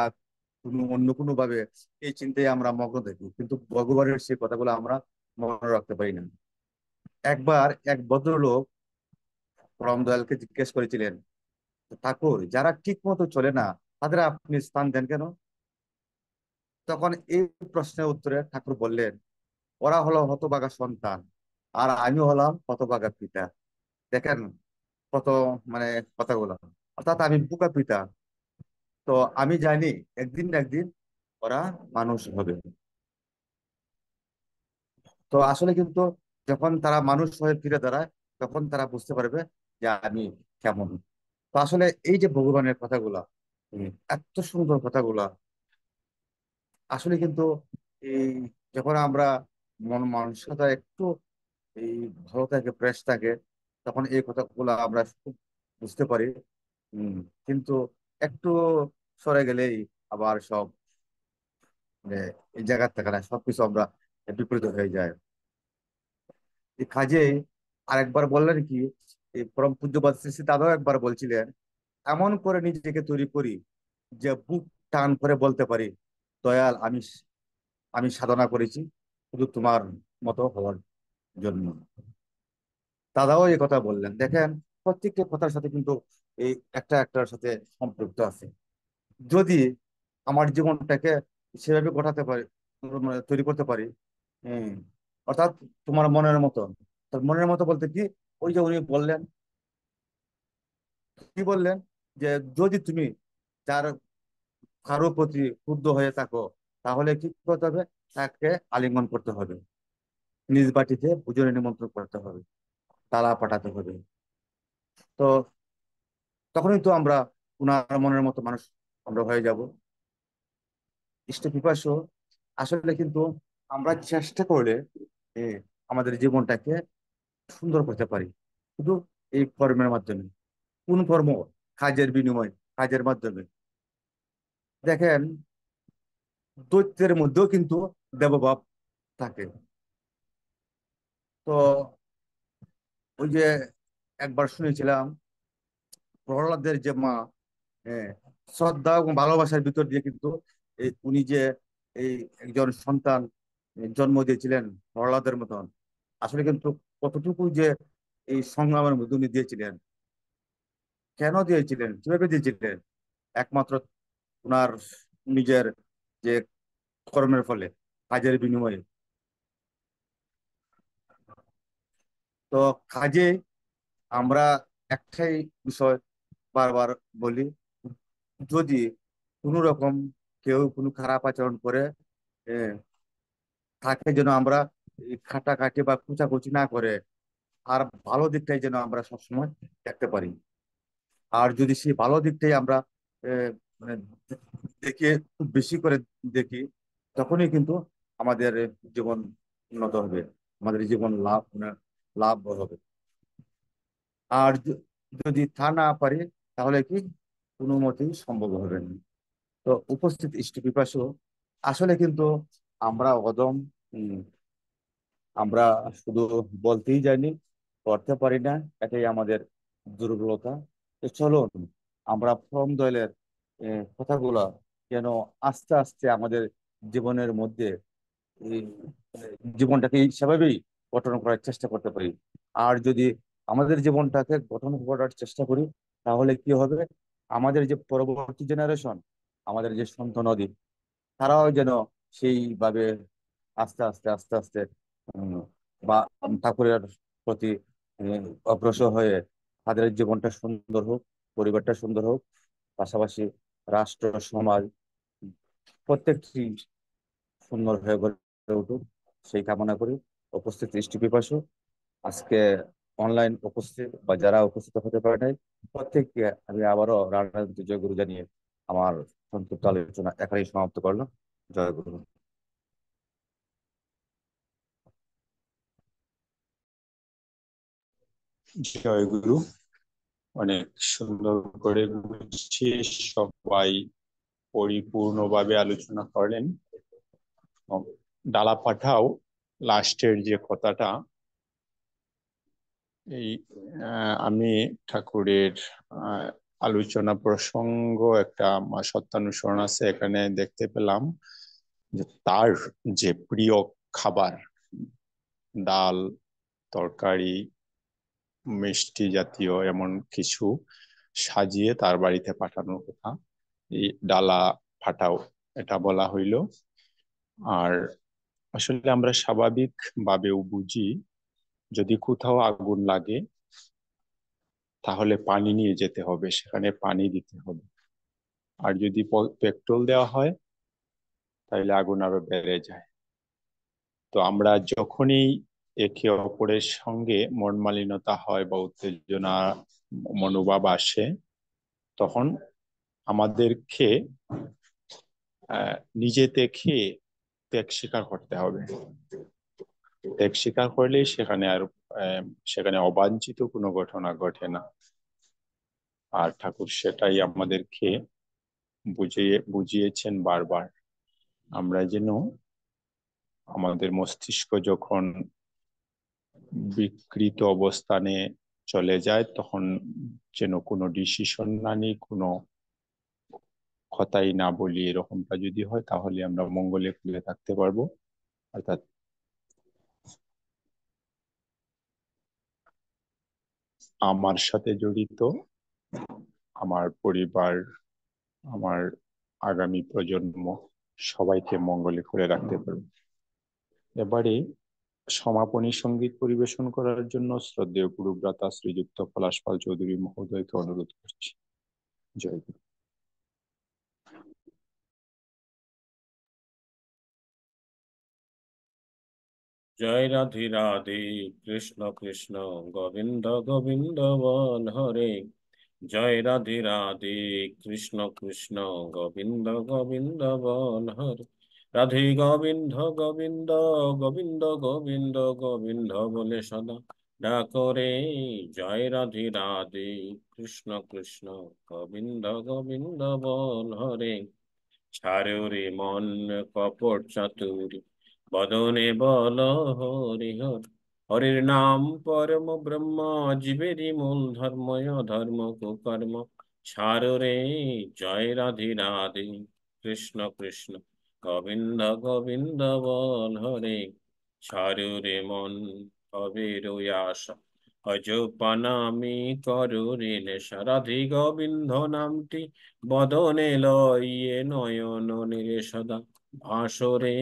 Speaker 6: অন্য কোনো ভাবে, এই চিন্তায় আমরা মগ্ন থাকি, কিন্তু ভগবানের সেই কথাগুলো আমরা মনে রাখতে পারি না। একবার এক ভদ্রলোক পরম দয়ালকে জিজ্ঞেস করেছিলেন, ঠাকুর, যারা ঠিক মতো চলে না, তাদের আপনি স্থান দেন কেন? তখন এই প্রশ্নের উত্তরে ঠাকুর বললেন, ওরা হলো হতভাগা সন্তান, আর আমি হলাম হতভাগা পিতা। দেখেন কত মানে কথাগুলো, অর্থাৎ আমি বোকা পিতা। তো আমি জানি একদিন না একদিন ওরা মানুষ হবে। তো আসলে কিন্তু যখন তারা মানুষ হয়ে ফিরে দাঁড়ায়, তখন তারা বুঝতে পারবে যে আমি কেমন। তো আসলে এই যে ভগবানের কথাগুলা, এত সুন্দর কথাগুলা, আসলে কিন্তু এই যখন আমরা মানসিকতা একটু এই ভালো থাকে, ফ্রেশ থাকে, তখন এই কথাগুলো আমরা খুব বুঝতে পারি। হম কিন্তু একটু সরে গেলেই আবার সব মানে এই জায়গার থাকে না, সবকিছু আমরা বিপরীত হয়ে যায়। এই কাজে আরেকবার বললেন কি, এই পরম পূজ্যপাদ শ্রী শ্রী দাদাও একবার বলছিলেন, এমন করে নিজেকে তৈরি করি যে বুক টান করে বলতে পারি, দয়াল, আমি সাধনা করেছি শুধু তোমার মতো হওয়ার জন্য। দাদাও এই কথা বললেন। দেখেন, প্রত্যেকটা কথার সাথে কিন্তু এই একটা একটার সাথে সম্পৃক্ত আছে। যদি আমার জীবনটাকে সেভাবে গোটাতে পারি, মানে তৈরি করতে পারি, হম, অর্থাৎ তোমার মনের মতো। তার মনের মতো বলতে কি, ওই যে উনি বললেন, কি বললেন, যে যদি তুমি যার কারো প্রতি ক্রুদ্ধ হয়ে থাকো, তাহলে কি করতে হবে, তাকে আলিঙ্গন করতে হবে, নিজ বাটিতে ভোজনে নিমন্ত্রণ করতে হবে, তালা পাঠাতে হবে। তো তখনই তো আমরা উনার মনের মতো মানুষ আমরা হয়ে যাব। ইষ্ট পিপাসু আসলে কিন্তু আমরা চেষ্টা করলে এ, আমাদের জীবনটাকে সুন্দর করতে পারি, শুধু এই কর্মের মাধ্যমে। কোন কর্ম? কাজের বিনিময়, কাজের মাধ্যমে। দেখেন, দৈত্যের মধ্যেও কিন্তু দেবভাব থাকে। তো ওই যে একবার শুনেছিলাম, প্রহ্লাদের যে মা, হ্যাঁ, শ্রদ্ধা এবং ভালোবাসার ভিতর দিয়ে কিন্তু উনি যে এই একজন সন্তান জন্ম দিয়েছিলেন প্রহ্লাদের মতন, আসলে কিন্তু কতটুকু যে এই সংগ্রামের মধ্যে উনি দিয়েছিলেন, কেন দিয়েছিলেন, কিভাবে দিয়েছিলেন, একমাত্র উনার নিজের যে কর্মের ফলে, কাজের বিনিময়ে। তো কাজে আমরা একটাই বিষয় বারবার বলি, যদি কোনো রকম কেউ কোনো খারাপ আচরণ করে, এ, তাকে যেন আমরা খাটাখাটি বা কুচাকুচি না করে, আর ভালো দিকটাই যেন আমরা সবসময় দেখতে পারি। আর যদি সেই ভালো দিকটাই আমরা মানে দেখে খুব বেশি করে দেখি, তখনই কিন্তু আমাদের জীবন উন্নত হবে, আমাদের জীবন লাভ, মানে লাভ হবে। আর যদি তা না পারি, তাহলে কি কোনো মতেই সম্ভব হবে না। তো উপস্থিত ইষ্ট পিপাসু, আসলে কিন্তু আমরা অদম, উম, আমরা শুধু বলতেই জানি, করতে পারি না, এটাই আমাদের দুর্বলতা। তো চলুন আমরা ফ্রম দয়ালের কথাগুলো যেন আস্তে আস্তে আমাদের জীবনের মধ্যে এই, জীবনটাকে সেভাবেই গঠন করার চেষ্টা করতে পারি। আর যদি আমাদের জীবনটাকে গঠন করার চেষ্টা করি, তাহলে কি হবে, আমাদের যে পরবর্তী জেনারেশন, আমাদের যে সন্তানাদি, তারাও যেন সেইভাবে আস্তে আস্তে আস্তে আস্তে উম, বা ঠাকুরের প্রতি অগ্রসর হয়ে তাদের জীবনটা সুন্দর হোক, পরিবারটা সুন্দর হোক, পাশাপাশি রাষ্ট্র সমাজ প্রত্যেকটি সুন্দর হয়ে গড়ে উঠুক, সেই কামনা করি। উপস্থিত দৃষ্টি পিপাসু, আজকে অনলাইন উপস্থিত বা যারা উপস্থিত হতে পারে নাই, প্রত্যেককে আমি আবারও রানার জয় গুরু জানিয়ে আমার সংক্ষিপ্ত আলোচনা এখানেই সমাপ্ত করলাম। জয় গুরু।
Speaker 2: জয় গুরু। অনেক সুন্দর করে গুছিয়ে সবাই পরিপূর্ণভাবে আলোচনা করলেন। ডালা পাঠাও লাস্টের যে কথাটা, এই আমি ঠাকুরের আহ, আলোচনা প্রসঙ্গ একটা সত্যানুসরণ আছে, এখানে দেখতে পেলাম যে তার যে প্রিয় খাবার, ডাল, তরকারি, মিষ্টি জাতীয় এমন কিছু সাজিয়ে তার বাড়িতে পাঠানোর কথা, এই ডালা ফাটাও এটা বলা হইল। আর আসলে আমরা স্বাভাবিক ভাবেও বুঝি, যদি কোথাও আগুন লাগে তাহলে পানি নিয়ে যেতে হবে, সেখানে পানি দিতে হবে। আর যদি পেট্রোল দেওয়া হয় তাহলে আগুন আরো বেড়ে যায়। তো আমরা যখনই একে অপরের সঙ্গে মন মালিনতা হয় বা উত্তেজনা মনোভাব আসে, তখন আমাদেরকে নিজে থেকে ত্যাগ স্বীকার করতে হবে। ত্যাগ স্বীকার করলেই সেখানে আর সেখানে অবাঞ্ছিত কোনো ঘটনা ঘটে না। আর ঠাকুর সেটাই আমাদেরকে বুঝিয়েছেন বারবার। আমরা যেন আমাদের মস্তিষ্ক যখন বিকৃত অবস্থানে চলে যায়, তখন যেন কোনো ডিসিশন না নিই, কোনো কথাই না বলি। এরকমটা যদি হয় তাহলে আমরা মঙ্গলে খুলে থাকতে পারবো। অর্থাৎ আমার সাথে জড়িত আমার পরিবার, আমার আগামী প্রজন্ম সবাইকে মঙ্গলে করে রাখতে পারবে। এবারে সমাপনী সঙ্গীত পরিবেশন করার জন্য শ্রদ্ধেয় গুরুভ্রাতা শ্রীযুক্ত পলাশ পাল চৌধুরী মহোদয়কে অনুরোধ করছি। জয় গুরু।
Speaker 1: জয় রাধে রাধে, কৃষ্ণ কৃষ্ণ গোবিন্দ গোবিন্দ বল হরে। জয় রাধে রাধে, কৃষ্ণ কৃষ্ণ গোবিন্দ গোবিন্দ বল হরে। রাধে গোবিন্দ গোবিন্দ গোবিন্দ গোবিন্দ গোবিন্দ বলে সদা ডাকরে। জয় রাধে রাধে, কৃষ্ণ কৃষ্ণ গোবিন্দ গোবিন্দ বল হরে। ছাড়ো রে মন কপট চাতুরি, বদনে বল হরি হর। হরির নাম পরম ব্রহ্ম, জীবেরই মূল ধর্ময় ধর্ম কুকর্ম। ছাড়ো রে, জয় রাধে রাধে, কৃষ্ণ কৃষ্ণ গোবিন্দ গোবিন্দ বল হরে। ছাড়ো রে মন ভবের আশা, অজপানামি করো রে নেশা। রাধে গোবিন্দ নামটি বদনে লইয়ে নয়ন নিরে সদা ভাসরে।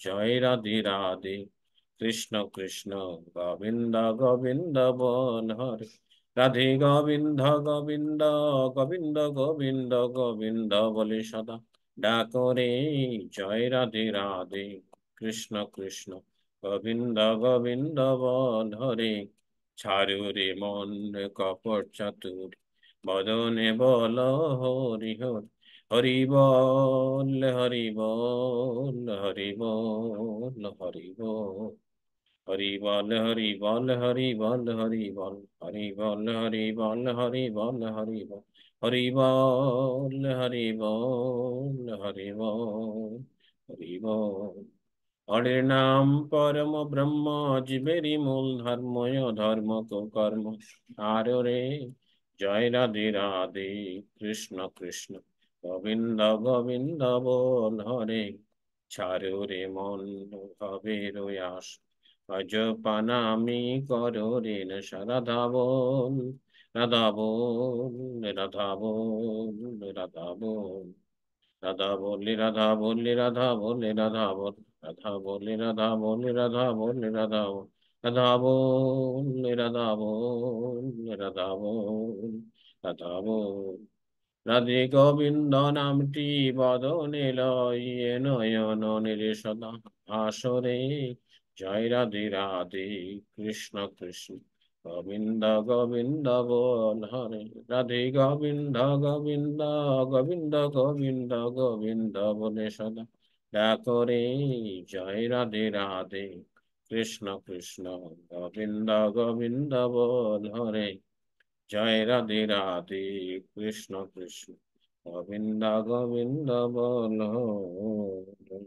Speaker 1: জয় রাধে রাধে, কৃষ্ণ কৃষ্ণ গোবিন্দ গোবিন্দ বল হরে। রাধে গোবিন্দ গোবিন্দ গোবিন্দ গোবিন্দ গোবিন্দ বলে সদা ডাকরে। জয় রাধে রাধে, কৃষ্ণ কৃষ্ণ গোবিন্দ গোবিন্দ বল হরে। ছাড়ো রে মন কপট চাতুর, বদনে বল হরি হর। হরি বল হরি বল হরি বল হরি বল। হরি বল হরি বল হরি বল হরি বল হরি বল হরি বল হরি বল হরি বল। হরি বল হরি বল হরি বল হরি বল। হরির নাম পরম ব্রহ্ম, জীবেরই মূল ধর্ময় ধর্ম কর্ম। আর রে, জয় রাধে রাধে, কৃষ্ণ কৃষ্ণ গোবিন্দ গোবিন্দ বল হরে। ছাড়ো রে মন ভবের আশ, অজ পানামি করো রে নেশা। রাধা বল রাধা বল রাধা বল রাধা বল। রাধা বলি রাধা বলি রাধা বলি রাধা বল। রাধা বলি রাধা বলি রাধা বলি রাধা বল। রাধা বল রাধা বল রাধা বল রাধা বল। রাধে গোবিন্দ নামটি বদনে লইয়ে নয়ন নিরে সদা আসরে। জয় রাধে রাধে, কৃষ্ণ কৃষ্ণ গোবিন্দ গোবিন্দ বল হরে। রাধে গোবিন্দ গোবিন্দ গোবিন্দ গোবিন্দ গোবিন্দ বলে সদা ডাকরে। জয় রাধে রাধে, কৃষ্ণ কৃষ্ণ গোবিন্দ গোবিন্দ বল হরে। জয় রাধে রাধে, কৃষ্ণ কৃষ্ণ গোবিন্দ গোবিন্দ বল হরে।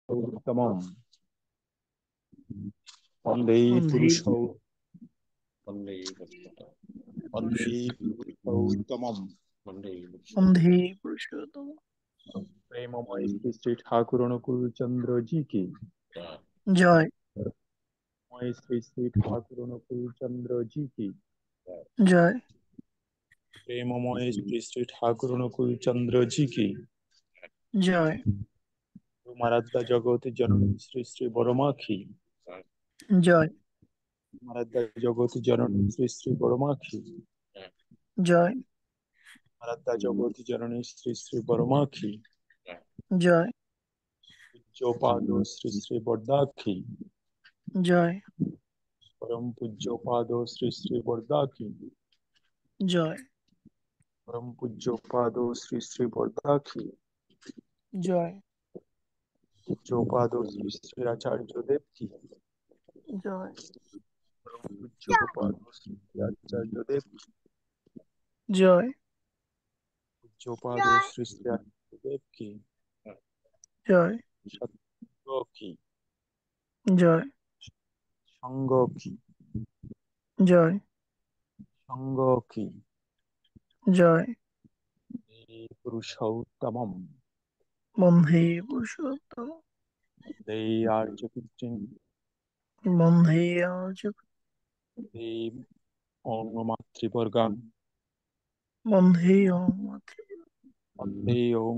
Speaker 2: উত্তমম বন্দে
Speaker 4: বন্ধে
Speaker 2: পুরুষৌ
Speaker 1: বন্দে পুরুষোত্তম,
Speaker 2: বন্দে পুরুষৌ উত্তমম।
Speaker 1: বন্দে পুরুষোত্তম।
Speaker 4: বন্ধে পুরুষোত্তম।
Speaker 2: প্রেমময় শ্রী শ্রী ঠাকুর অনুকূল চন্দ্র জি কি
Speaker 1: জয়।
Speaker 4: জয়
Speaker 2: ময় শ্রী শ্রী ঠাকুর অনুকূল চন্দ্র জি কি
Speaker 4: জয়
Speaker 2: প্রেমময় শ্রী শ্রী ঠাকুর অনুকূল চন্দ্র জি কি
Speaker 4: জয়
Speaker 2: মারাদ্দা জগৎ জননী শ্রী শ্রী বড়মাখি
Speaker 4: জয়
Speaker 2: মারাদ্দা জগৎ জননী শ্রী শ্রী বড়মাখি
Speaker 4: জয়
Speaker 2: মারাদ্দা জগৎ জননী শ্রী শ্রী বড়মাখি
Speaker 4: জয়
Speaker 2: পূজ্য পাদ শ্রী শ্রী বরদাখি
Speaker 4: জয়
Speaker 2: পরম পূজ্য পাদ শ্রী শ্রী বরদাখি
Speaker 4: জয়
Speaker 2: পরম পূজ্য পাদ শ্রী শ্রী বরদাখি
Speaker 4: জয়
Speaker 2: পূজ্য পাদ শ্রী শ্রী আচার্য দেব কি
Speaker 4: জয়
Speaker 2: পরম পূজ্য পাদ শ্রী শ্রী আচার্য দেব কি
Speaker 4: জয়
Speaker 2: পূজ্য পাদ শ্রী শ্রী আচার্য দেব কি
Speaker 4: জয়
Speaker 2: সত্য কি
Speaker 4: জয়
Speaker 2: সঙ্গ কি
Speaker 4: জয়
Speaker 2: সঙ্গ কি
Speaker 4: জয়
Speaker 2: এই পুরুষোত্তমম
Speaker 4: বন্ধে পুরুষোত্তম।
Speaker 2: এই আর্য কৃষ্ণ
Speaker 4: বন্ধেয় চ
Speaker 2: দেব মাতৃবর্গান
Speaker 4: বন্ধেয়
Speaker 2: বন্দে ওং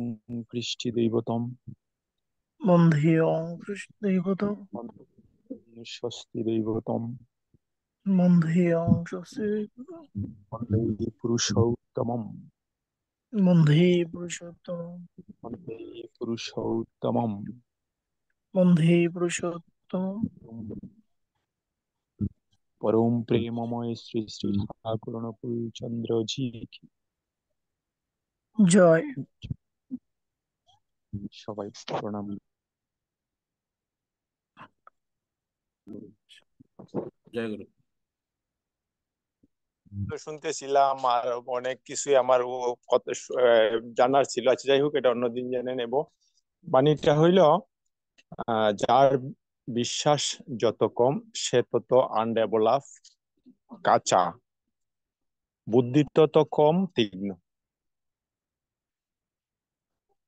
Speaker 2: কৃষ্টি দৈবতম
Speaker 4: বন্ধেয় কৃষ্ণদৈবত
Speaker 2: স্বস্তি দৈবতম
Speaker 4: বন্ধেয় স্বস্তি
Speaker 2: বন্দে পুরুষোত্তমম
Speaker 4: বন্ধে পুরুষোত্তম
Speaker 2: বন্দে পুরুষোত্তমম
Speaker 4: বন্ধে পুরুষোত্তম
Speaker 2: পরম প্রেমময় শ্রী শ্রী ঠাকুর অনুকূল চন্দ্র জি কি
Speaker 4: জয়।
Speaker 2: সবাই প্রণাম।
Speaker 1: জয় গুরু।
Speaker 2: তো শুনতেছিলাম আর অনেক কিছুই আমার জানার ছিল। আচ্ছা, যাই হোক, এটা অন্যদিন জেনে নেব। বাণীটা হইল যার বিশ্বাস যত কম সে তত আনডেভেলপ, কাঁচা, বুদ্ধি তত কম তীক্ষ্ণ।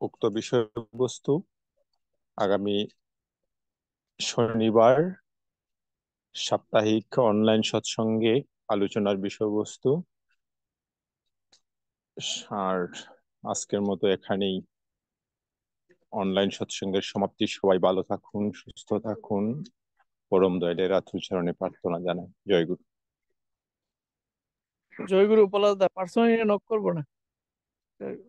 Speaker 2: উক্ত বিষয়বস্তু আগামী শনিবার সাপ্তাহিক অনলাইন সৎসঙ্গে আলোচনার বিষয়বস্তু। আর আজকের মতো এখানেই অনলাইন সৎসঙ্গের সমাপ্তি। সবাই ভালো থাকুন, সুস্থ থাকুন। পরম দয়ালের রাতুল চরণে প্রার্থনা জানাই। জয় গুরু।
Speaker 4: জয় গুরু। পলাশ দা পার্সোনালি নক করবো না। জয় গুরু।